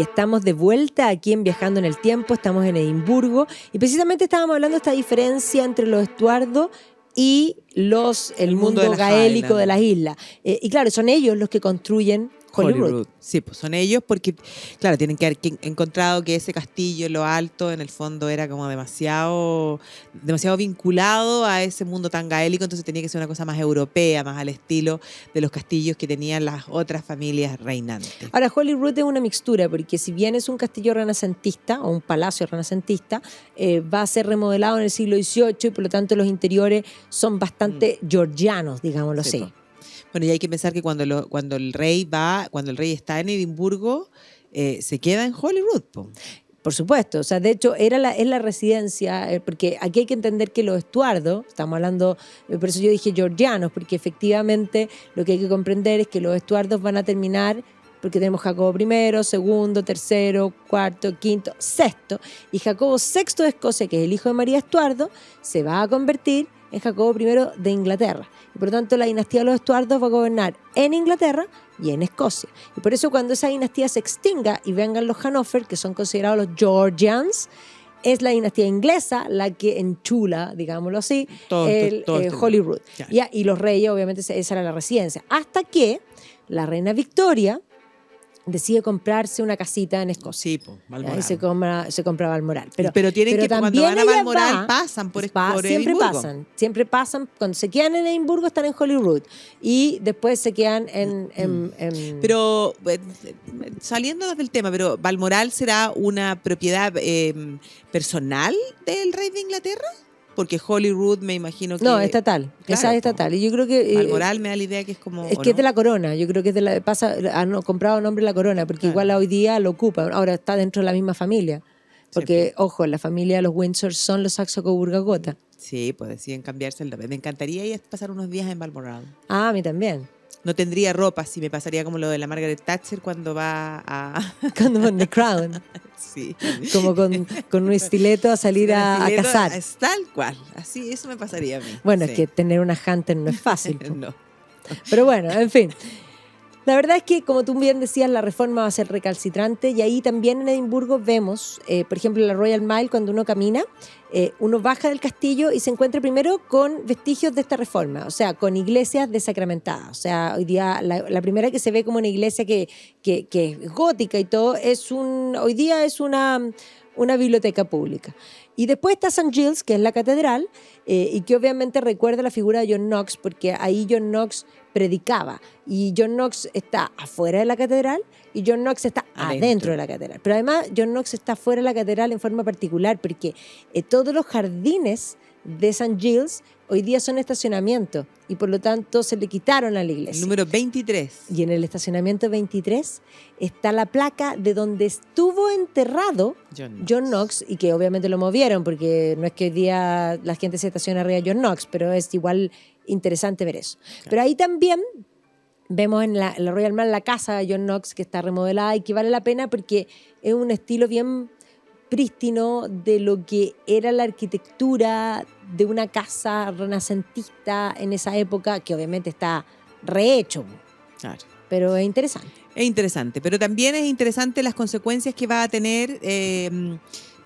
estamos de vuelta aquí en Viajando en el Tiempo, estamos en Edimburgo y precisamente estábamos hablando de esta diferencia entre los Estuardo y el mundo de las gaélico Highlands. de las islas. Y claro, son ellos los que construyen Holyrood. Sí, pues son ellos porque, claro, tienen que haber encontrado que ese castillo en lo alto, en el fondo, era como demasiado vinculado a ese mundo tan gaélico, entonces tenía que ser una cosa más europea, más al estilo de los castillos que tenían las otras familias reinantes. Ahora, Holyrood es una mixtura, porque si bien es un castillo renacentista o un palacio renacentista, va a ser remodelado en el siglo XVIII y por lo tanto los interiores son bastante georgianos, digámoslo Sí, así. po. Bueno, y hay que pensar que cuando el rey está en Edimburgo, se queda en Holyrood, po. Por supuesto, o sea, de hecho es la residencia, porque aquí hay que entender que los Estuardo, estamos hablando, por eso yo dije georgianos, porque efectivamente lo que hay que comprender es que los Estuardos van a terminar, porque tenemos Jacobo I, segundo, tercero, cuarto, quinto, sexto, y Jacobo VI de Escocia, que es el hijo de María Estuardo, se va a convertir en Jacobo I de Inglaterra. Y por lo tanto la dinastía de los Estuardos va a gobernar en Inglaterra y en Escocia. Y por eso cuando esa dinastía se extinga y vengan los Hanover, que son considerados los Georgians, es la dinastía inglesa la que enchula, digámoslo así, Todo el Holyrood. Claro. Y los reyes, obviamente, esa era la residencia. Hasta que la reina Victoria decide comprarse una casita en Escocia. Sí, po, Balmoral. Y se compra Balmoral. Pero tienen que, cuando van a ella Balmoral, pasan por siempre Edimburgo. siempre pasan. Cuando se quedan en Edimburgo están en Holyrood y después se quedan en Pero, saliendo del tema, pero ¿Balmoral será una propiedad personal del rey de Inglaterra? Porque Holyrood me imagino que... No, estatal. Claro, Esa es estatal. Y yo creo que... Balmoral me da la idea que es como... Es que es de la corona. Yo creo que es han comprado nombre de la corona, porque Claro. igual hoy día lo ocupan. Ahora está dentro de la misma familia. Porque, ojo, la familia de los Windsor son los Saxe-Coburgo-Gotha. Sí, pues deciden cambiarse el nombre. Me encantaría ir a pasar unos días en Balmoral. Ah, a mí también. No tendría ropa, si me pasaría como lo de la Margaret Thatcher cuando va a... Cuando van The Crown. Sí. Como con un estileto a salir a cazar. Es tal cual. Así, eso me pasaría a mí. Bueno, Sí. es que tener una Hunter no es fácil. Po. No. Pero bueno, en fin. La verdad es que, como tú bien decías, la reforma va a ser recalcitrante y ahí también en Edimburgo vemos, por ejemplo, la Royal Mile, cuando uno camina, uno baja del castillo y se encuentra primero con vestigios de esta reforma, o sea, con iglesias desacramentadas. O sea, hoy día la primera que se ve como una iglesia que es gótica y todo, hoy día es una biblioteca pública. Y después está St. Giles, que es la catedral, y que obviamente recuerda la figura de John Knox, porque ahí John Knox predicaba. Y John Knox está afuera de la catedral y John Knox está adentro de la catedral. Pero además John Knox está fuera de la catedral en forma particular, porque todos los jardines de St. Giles hoy día son estacionamientos y por lo tanto se le quitaron a la iglesia. El número 23. Y en el estacionamiento 23 está la placa de donde estuvo enterrado John Knox, y que obviamente lo movieron porque no es que hoy día la gente se estaciona arriba de John Knox, pero es igual interesante ver eso. Claro. Pero ahí también vemos en la Royal Mile la casa de John Knox, que está remodelada y que vale la pena porque es un estilo bien prístino de lo que era la arquitectura de una casa renacentista en esa época, que obviamente está rehecho. Claro. Pero es interesante. Es interesante, pero también es interesante las consecuencias que va a tener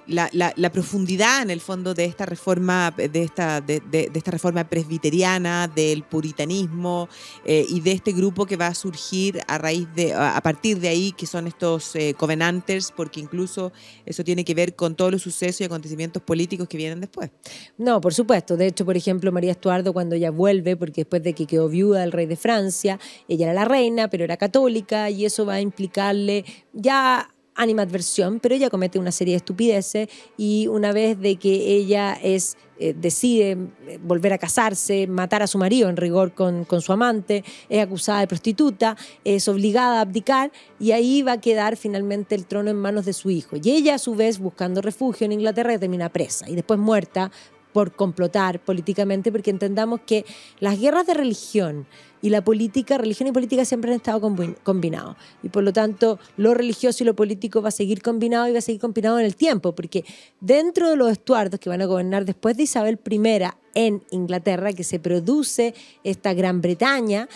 la profundidad en el fondo de esta reforma, de esta reforma presbiteriana, del puritanismo y de este grupo que va a surgir a partir de ahí, que son estos covenanters, porque incluso eso tiene que ver con todos los sucesos y acontecimientos políticos que vienen después. No, por supuesto. De hecho, por ejemplo, María Estuardo, cuando ella vuelve, porque después de que quedó viuda del rey de Francia, ella era la reina, pero era católica, y eso va a implicarle ya animadversión, pero ella comete una serie de estupideces, y una vez de que ella decide volver a casarse, matar a su marido en rigor con su amante, es acusada de prostituta, es obligada a abdicar, y ahí va a quedar finalmente el trono en manos de su hijo. Y ella, a su vez, buscando refugio en Inglaterra, termina presa y después muerta por complotar políticamente, porque entendamos que las guerras de religión y religión y política siempre han estado combinados, y por lo tanto lo religioso y lo político va a seguir combinado, y va a seguir combinado en el tiempo, porque dentro de los Estuardos que van a gobernar después de Isabel I en Inglaterra, que se produce esta Gran Bretaña,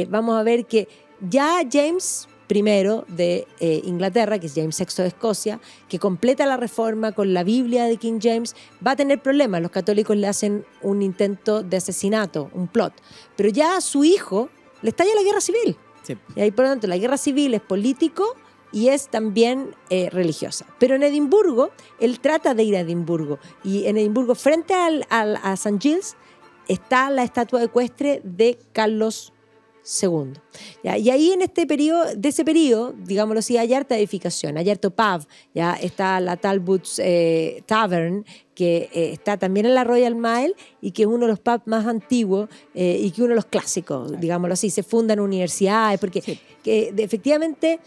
vamos a ver que ya James I de Inglaterra, que es James VI de Escocia, que completa la reforma con la Biblia de King James, va a tener problemas. Los católicos le hacen un intento de asesinato, un plot. Pero ya a su hijo le estalla la guerra civil. Sí. Y ahí, por lo tanto, la guerra civil es político y es también religiosa. Pero en Edimburgo, él trata de ir a Edimburgo. Y en Edimburgo, frente a St. Giles, está la estatua ecuestre de Carlos II. ¿Ya? Y ahí en ese periodo, digámoslo así, hay harta edificación, hay harto pub. ¿Ya? Está la Talbot's Tavern, que está también en la Royal Mile y que es uno de los pubs más antiguos y que uno de los clásicos, digámoslo así. Se fundan universidades, porque Sí. Efectivamente,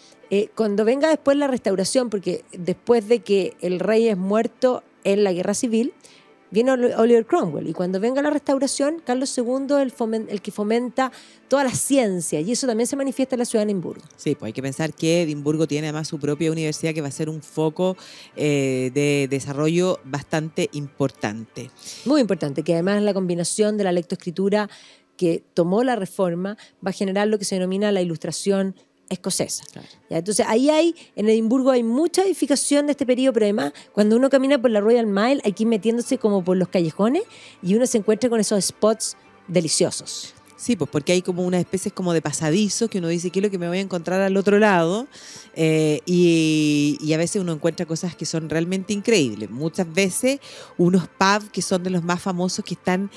cuando venga después la restauración, porque después de que el rey es muerto en la guerra civil, viene Oliver Cromwell, y cuando venga la restauración, Carlos II es el que fomenta toda la ciencia, y eso también se manifiesta en la ciudad de Edimburgo. Sí, pues hay que pensar que Edimburgo tiene además su propia universidad que va a ser un foco de desarrollo bastante importante. Muy importante, que además la combinación de la lectoescritura que tomó la reforma va a generar lo que se denomina la ilustración escocesa. Claro. ¿Ya? Entonces en Edimburgo hay mucha edificación de este periodo, pero además cuando uno camina por la Royal Mile hay que ir metiéndose como por los callejones y uno se encuentra con esos spots deliciosos. Sí, pues porque hay como unas especies como de pasadizo que uno dice, ¿qué es lo que me voy a encontrar al otro lado? Y a veces uno encuentra cosas que son realmente increíbles. Muchas veces unos pubs que son de los más famosos que están,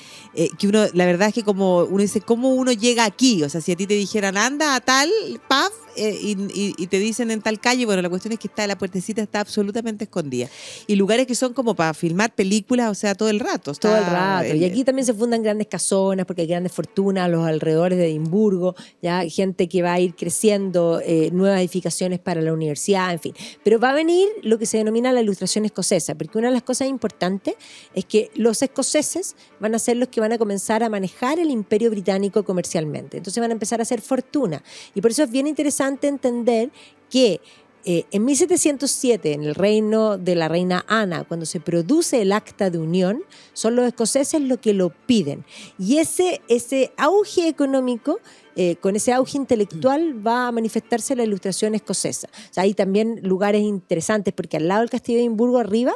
que uno, la verdad es que como uno dice, ¿cómo uno llega aquí? O sea, si a ti te dijeran, anda a tal pub y te dicen en tal calle, bueno, la cuestión es que la puertecita está absolutamente escondida. Y lugares que son como para filmar películas, o sea, todo el rato. Todo el rato. Y aquí también se fundan grandes casonas porque hay grandes fortunas a los alrededores de Edimburgo, ya gente que va a ir creciendo, nuevas edificaciones para la universidad, en fin. Pero va a venir lo que se denomina la ilustración escocesa, porque una de las cosas importantes es que los escoceses van a ser los que van a comenzar a manejar el imperio británico comercialmente. Entonces van a empezar a hacer fortuna. Y por eso es bien interesante entender que en 1707, en el reino de la reina Ana, cuando se produce el acta de unión, son los escoceses los que lo piden. Y ese auge económico, con ese auge intelectual, va a manifestarse la ilustración escocesa. O sea, hay también lugares interesantes, porque al lado del Castillo de Edimburgo, arriba,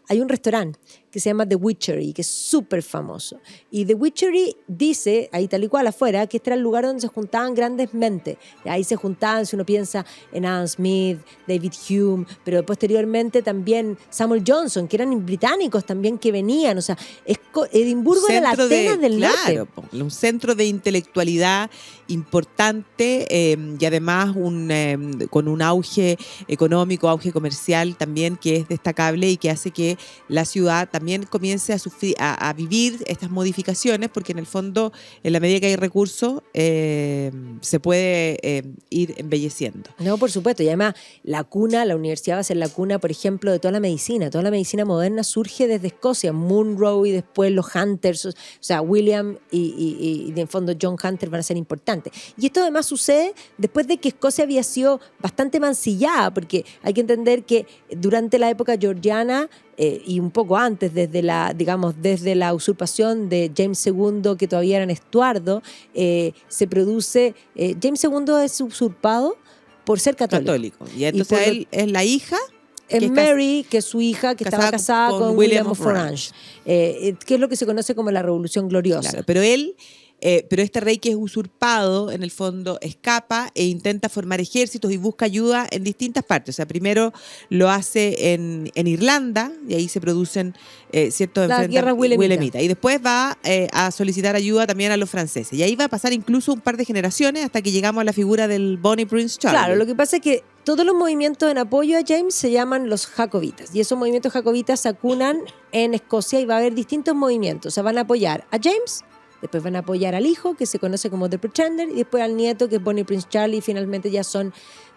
hay un restaurante que se llama The Witchery, que es súper famoso. Y The Witchery dice, ahí tal y cual afuera, que este era el lugar donde se juntaban grandes mentes. Y ahí se juntaban, si uno piensa en Adam Smith, David Hume, pero posteriormente también Samuel Johnson, que eran británicos también que venían. O sea, Edimburgo era la Atenas del norte. Un centro de intelectualidad importante y además con un auge económico, auge comercial también que es destacable y que hace que la ciudad también comience a vivir estas modificaciones, porque en el fondo, en la medida que hay recursos, se puede ir embelleciendo. No, por supuesto. Y además, la universidad va a ser la cuna, por ejemplo, de toda la medicina. Toda la medicina moderna surge desde Escocia. Monroe y después los Hunters, o sea, William y en fondo John Hunter van a ser importantes. Y esto además sucede después de que Escocia había sido bastante mancillada, porque hay que entender que durante la época georgiana y un poco antes, desde la usurpación de James II, que todavía era en Estuardo, se produce, James II es usurpado por ser católico. Y entonces él es la hija. Es Mary, que es su hija, que estaba casada con William of Orange, que es lo que se conoce como la Revolución Gloriosa. Claro, pero este rey que es usurpado, en el fondo, escapa e intenta formar ejércitos y busca ayuda en distintas partes. O sea, primero lo hace en Irlanda, y ahí se producen ciertos guerras wilhelmitas. Y después va a solicitar ayuda también a los franceses. Y ahí va a pasar incluso un par de generaciones hasta que llegamos a la figura del Bonnie Prince Charlie. Claro, lo que pasa es que todos los movimientos en apoyo a James se llaman los jacobitas. Y esos movimientos jacobitas se acunan en Escocia y va a haber distintos movimientos. O sea, van a apoyar a James, después van a apoyar al hijo, que se conoce como The Pretender, y después al nieto, que es Bonnie Prince Charlie, y finalmente ya son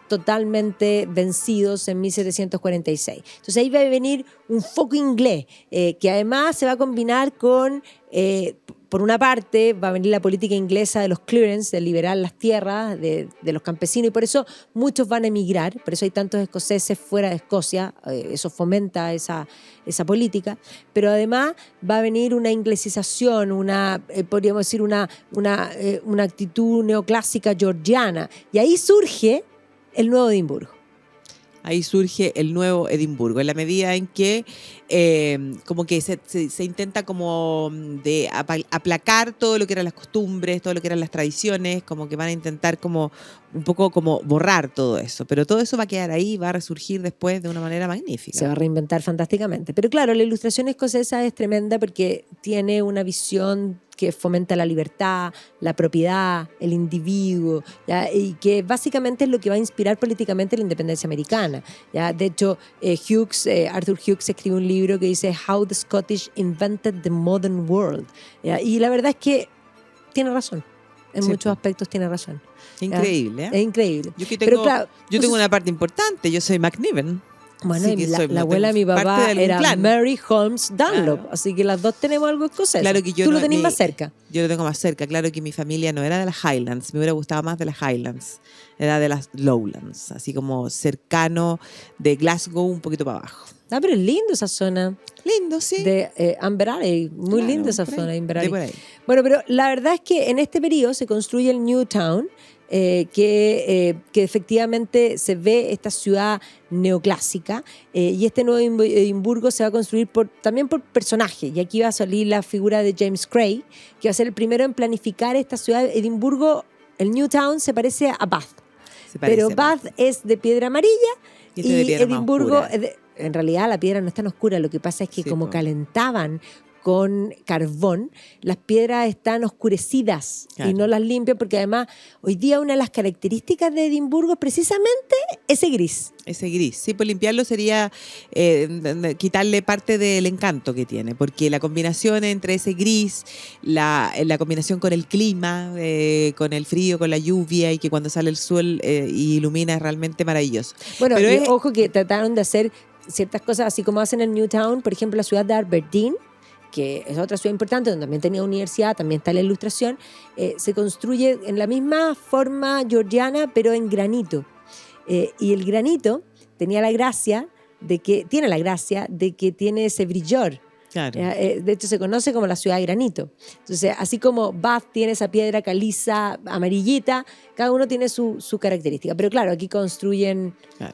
totalmente vencidos en 1746. Entonces ahí va a venir un foco inglés, que además se va a combinar con, por una parte, va a venir la política inglesa de los clearance, de liberar las tierras de los campesinos, y por eso muchos van a emigrar, por eso hay tantos escoceses fuera de Escocia, eso fomenta esa política, pero además va a venir una inglesización, podríamos decir una actitud neoclásica georgiana, y ahí surge el nuevo Edimburgo. Ahí surge el nuevo Edimburgo, en la medida en que como que se intenta como de aplacar todo lo que eran las costumbres, todo lo que eran las tradiciones, como que van a intentar como un poco como borrar todo eso, pero todo eso va a quedar ahí, va a resurgir después de una manera magnífica. Se va a reinventar fantásticamente. Pero claro, la ilustración escocesa es tremenda porque tiene una visión que fomenta la libertad, la propiedad, el individuo, ¿ya? Y que básicamente es lo que va a inspirar políticamente la independencia americana, ¿ya? De hecho, Arthur Hughes escribe un libro que dice How the Scottish Invented the Modern World, ¿ya? Y la verdad es que tiene razón, en Sí, muchos po. aspectos tiene razón. Increíble, ¿eh? Es increíble. Yo aquí Pero tengo, claro, yo tengo una parte importante, yo soy McNiven. bueno, Así y que la abuela de mi parte papá de algún era clan. Mary Holmes Dunlop, Claro. así que las dos tenemos algo escocés. Claro que yo Tú no- lo tenés mi- más cerca. Yo lo tengo más cerca, claro que mi familia no era de las Highlands, me hubiera gustado más de las Highlands, era de las Lowlands, así como cercano de Glasgow un poquito para abajo. Ah, pero es lindo esa zona Lindo, sí. de Inverary, muy Claro, linda esa por ahí, zona de de Inverary. por ahí. Bueno, pero la verdad es que en este periodo se construye el New Town, que efectivamente se ve esta ciudad neoclásica, y este nuevo Edimburgo se va a construir también por personajes, y aquí va a salir la figura de James Gray, que va a ser el primero en planificar esta ciudad. Edimburgo, el New Town se parece a Bath, Se parece pero más. Bath es de piedra amarilla Y este de piedra más Edimburgo, oscura. en realidad la piedra no es tan oscura, lo que pasa es que Sí, como po. calentaban con carbón, las piedras están oscurecidas y Claro. no las limpian, porque además hoy día una de las características de Edimburgo es precisamente ese gris. Ese gris. Sí, pues limpiarlo sería quitarle parte del encanto que tiene, porque la combinación entre ese gris, la combinación con el clima, con el frío, con la lluvia y que cuando sale el sol ilumina es realmente maravilloso. Bueno, Pero y es- ojo que trataron de hacer ciertas cosas así como hacen en Newtown, por ejemplo, la ciudad de Aberdeen, que es otra ciudad importante, donde también tenía universidad, también está la ilustración, se construye en la misma forma georgiana, pero en granito. Y el granito tiene la gracia de que tiene ese brillor. Claro. De hecho, se conoce como la ciudad de granito. Entonces, así como Bath tiene esa piedra caliza, amarillita, cada uno tiene su característica. Pero claro, aquí construyen, Claro.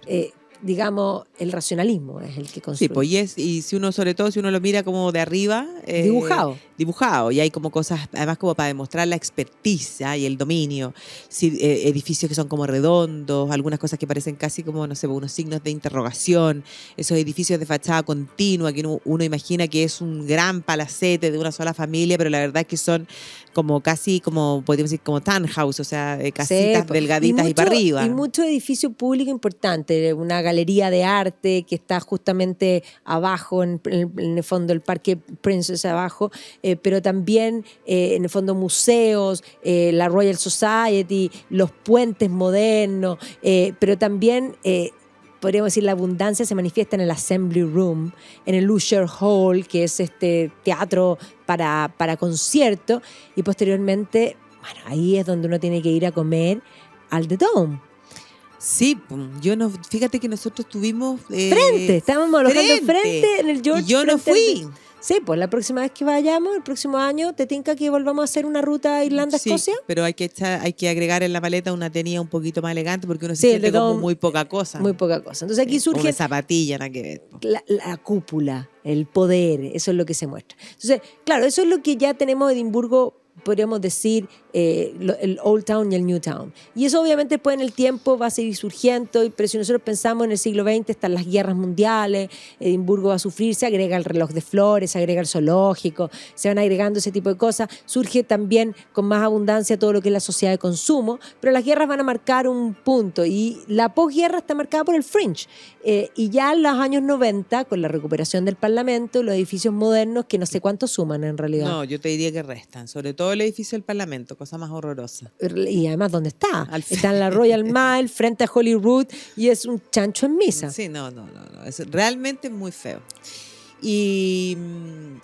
digamos, el racionalismo es el que Sí, construye. pues y si uno, sobre todo, si uno lo mira como de arriba. Dibujado. Y hay como cosas, además como para demostrar la experticia y el dominio. Sí, edificios que son como redondos, algunas cosas que parecen casi como, no sé, unos signos de interrogación. Esos edificios de fachada continua que uno imagina que es un gran palacete de una sola familia, pero la verdad es que son como casi como, podríamos decir, como townhouse, o sea, casitas Sí, delgaditas y para arriba. Y mucho edificio público importante, una galería de arte que está justamente abajo, en el fondo, el Parque Princess abajo, pero también en el fondo museos, la Royal Society, los puentes modernos, pero también podríamos decir la abundancia se manifiesta en el Assembly Room, en el Usher Hall, que es este teatro para conciertos, y posteriormente, bueno, ahí es donde uno tiene que ir a comer al The Dome. Sí, fíjate que nosotros tuvimos Estábamos alojando frente en el George. Y yo no frente al- fui. Sí, pues la próxima vez que vayamos, el próximo año, ¿te tinca que volvamos a hacer una ruta a Irlanda-Escocia? Sí, pero hay que agregar en la maleta una tenida un poquito más elegante porque uno se Sí, el siente de como Dom, muy poca cosa. Muy poca cosa. Entonces aquí Como surge de zapatilla, nada que ver. la cúpula, el poder, eso es lo que se muestra. Entonces, claro, eso es lo que ya tenemos en Edimburgo, podríamos decir, el Old Town y el New Town. Y eso obviamente después en el tiempo va a seguir surgiendo, pero si nosotros pensamos en el siglo XX, están las guerras mundiales, Edimburgo va a sufrir, se agrega el reloj de flores, se agrega el zoológico, se van agregando ese tipo de cosas, surge también con más abundancia todo lo que es la sociedad de consumo, pero las guerras van a marcar un punto y la posguerra está marcada por el fringe. Y ya en los años 90, con la recuperación del Parlamento, los edificios modernos, que no sé cuánto suman en realidad. No, yo te diría que restan, sobre todo el edificio del Parlamento, cosa más horrorosa. Y además, ¿dónde está? Al fin. Está en la Royal Mile, frente a Holyrood, y es un chancho en misa. Sí, no, es realmente muy feo. Y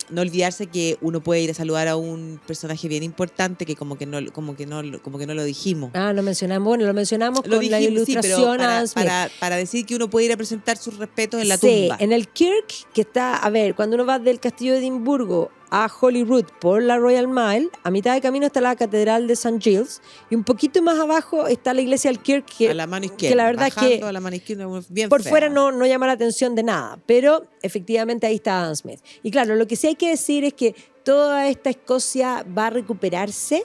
no olvidarse que uno puede ir a saludar a un personaje bien importante que como que no lo dijimos. Lo mencionamos. Bueno, lo mencionamos Lo con la dijimos, sí, pero ilustración a Adam Smith. para decir que uno puede ir a presentar sus respetos en la Sí, tumba. en el Kirk, que está, a ver, cuando uno va del castillo de Edimburgo a Holyrood por la Royal Mile. A mitad de camino está la Catedral de St. Giles y un poquito más abajo está la iglesia del Kirk, A la mano izquierda. que la verdad es que a la mano izquierda, bien por fea. fuera no llama la atención de nada, pero efectivamente ahí está Adam Smith. Y claro, lo que sí hay que decir es que toda esta Escocia va a recuperarse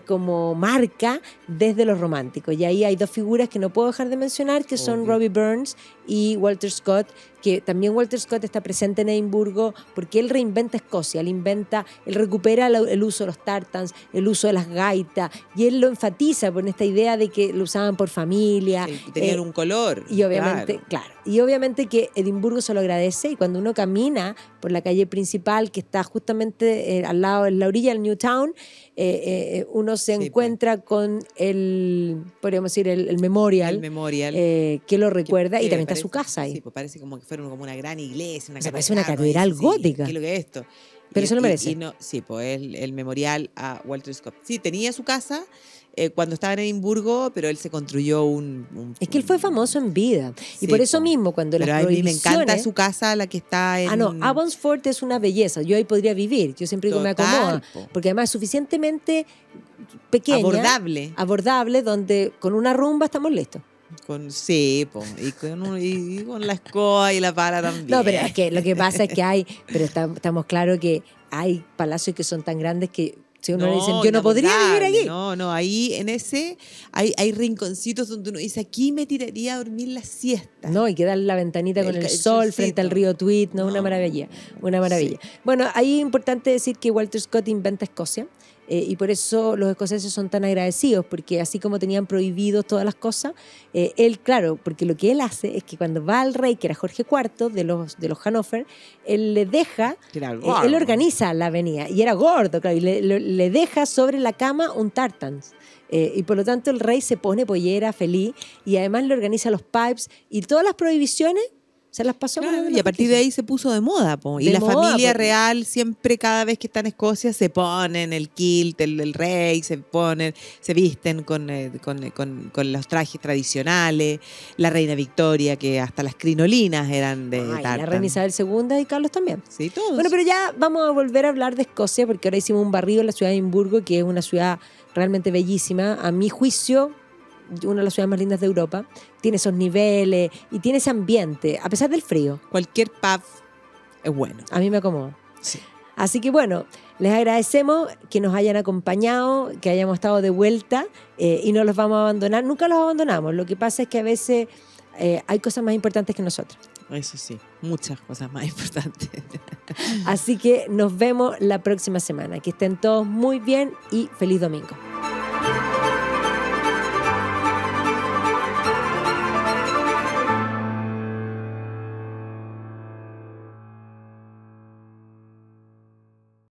como marca desde los románticos. Y ahí hay dos figuras que no puedo dejar de mencionar, que son Obvio. Robbie Burns y Walter Scott, que también Walter Scott está presente en Edimburgo porque él reinventa Escocia, él recupera el uso de los tartans, el uso de las gaitas, y él lo enfatiza por esta idea de que lo usaban por familia. Tenían un color. Y obviamente, claro, y obviamente que Edimburgo se lo agradece, y cuando uno camina por la calle principal que está justamente al lado, en la orilla del Newtown, uno se Sí, encuentra con podríamos decir, el memorial, El memorial. que lo recuerda, y que también está parece- su casa ahí. Sí, pues parece como que fueron como una gran iglesia, una O sea, parece una catedral, catedral dice, gótica. ¿qué es lo que es esto? Pero se lo merece. Sí, pues el memorial a Walter Scott. Sí, tenía su casa cuando estaba en Edimburgo, pero él se construyó Es que él fue famoso en vida. Sí, y por eso po. mismo, cuando Pero las a mí me encanta prohibiciones... su casa, la que está en... Ah, no, Abbotsford es una belleza. Yo ahí podría vivir. Yo siempre digo, me Total, acomoda. po. Porque además es suficientemente pequeña, abordable. donde con una rumba estamos listos. Sí, po, y con la escoba y la pala también. No, pero es que lo que pasa es que estamos claros que hay palacios que son tan grandes que si uno le dicen, yo no podría vivir inabordable. aquí. No, ahí en ese hay rinconcitos donde uno dice, aquí me tiraría a dormir la siesta. No, y quedar en la ventanita con el sol solcito. frente al río Tweed, no, una maravilla, una maravilla. Sí. Bueno, ahí es importante decir que Walter Scott inventa Escocia, y por eso los escoceses son tan agradecidos, porque así como tenían prohibidos todas las cosas, él, claro, porque lo que él hace es que cuando va al rey, que era Jorge IV de los Hannover, él le deja, Que era él gordo. organiza la avenida, y era gordo, claro, y le deja sobre la cama un tartans. Y por lo tanto el rey se pone pollera, feliz, y además le organiza los pipes y todas las prohibiciones se las pasó por Claro, donde y los a partir de quiso. ahí se puso de moda, po. Y De la moda, familia porque- real siempre, cada vez que está en Escocia, se ponen el kilt, el rey, se visten con los trajes tradicionales. La reina Victoria, que hasta las crinolinas eran de Ay, la tartan. reina Isabel II y Carlos también. Sí, todos. Bueno, pero ya vamos a volver a hablar de Escocia, porque ahora hicimos un barrido en la ciudad de Edimburgo, que es una ciudad realmente bellísima. A mi juicio, una de las ciudades más lindas de Europa. Tiene esos niveles y tiene ese ambiente, a pesar del frío. Cualquier pub es bueno. A mí me acomoda. Sí. Así que bueno, les agradecemos que nos hayan acompañado, que hayamos estado de vuelta, y no los vamos a abandonar. Nunca los abandonamos. Lo que pasa es que a veces hay cosas más importantes que nosotros. Eso sí, muchas cosas más importantes. Así que nos vemos la próxima semana. Que estén todos muy bien y feliz domingo.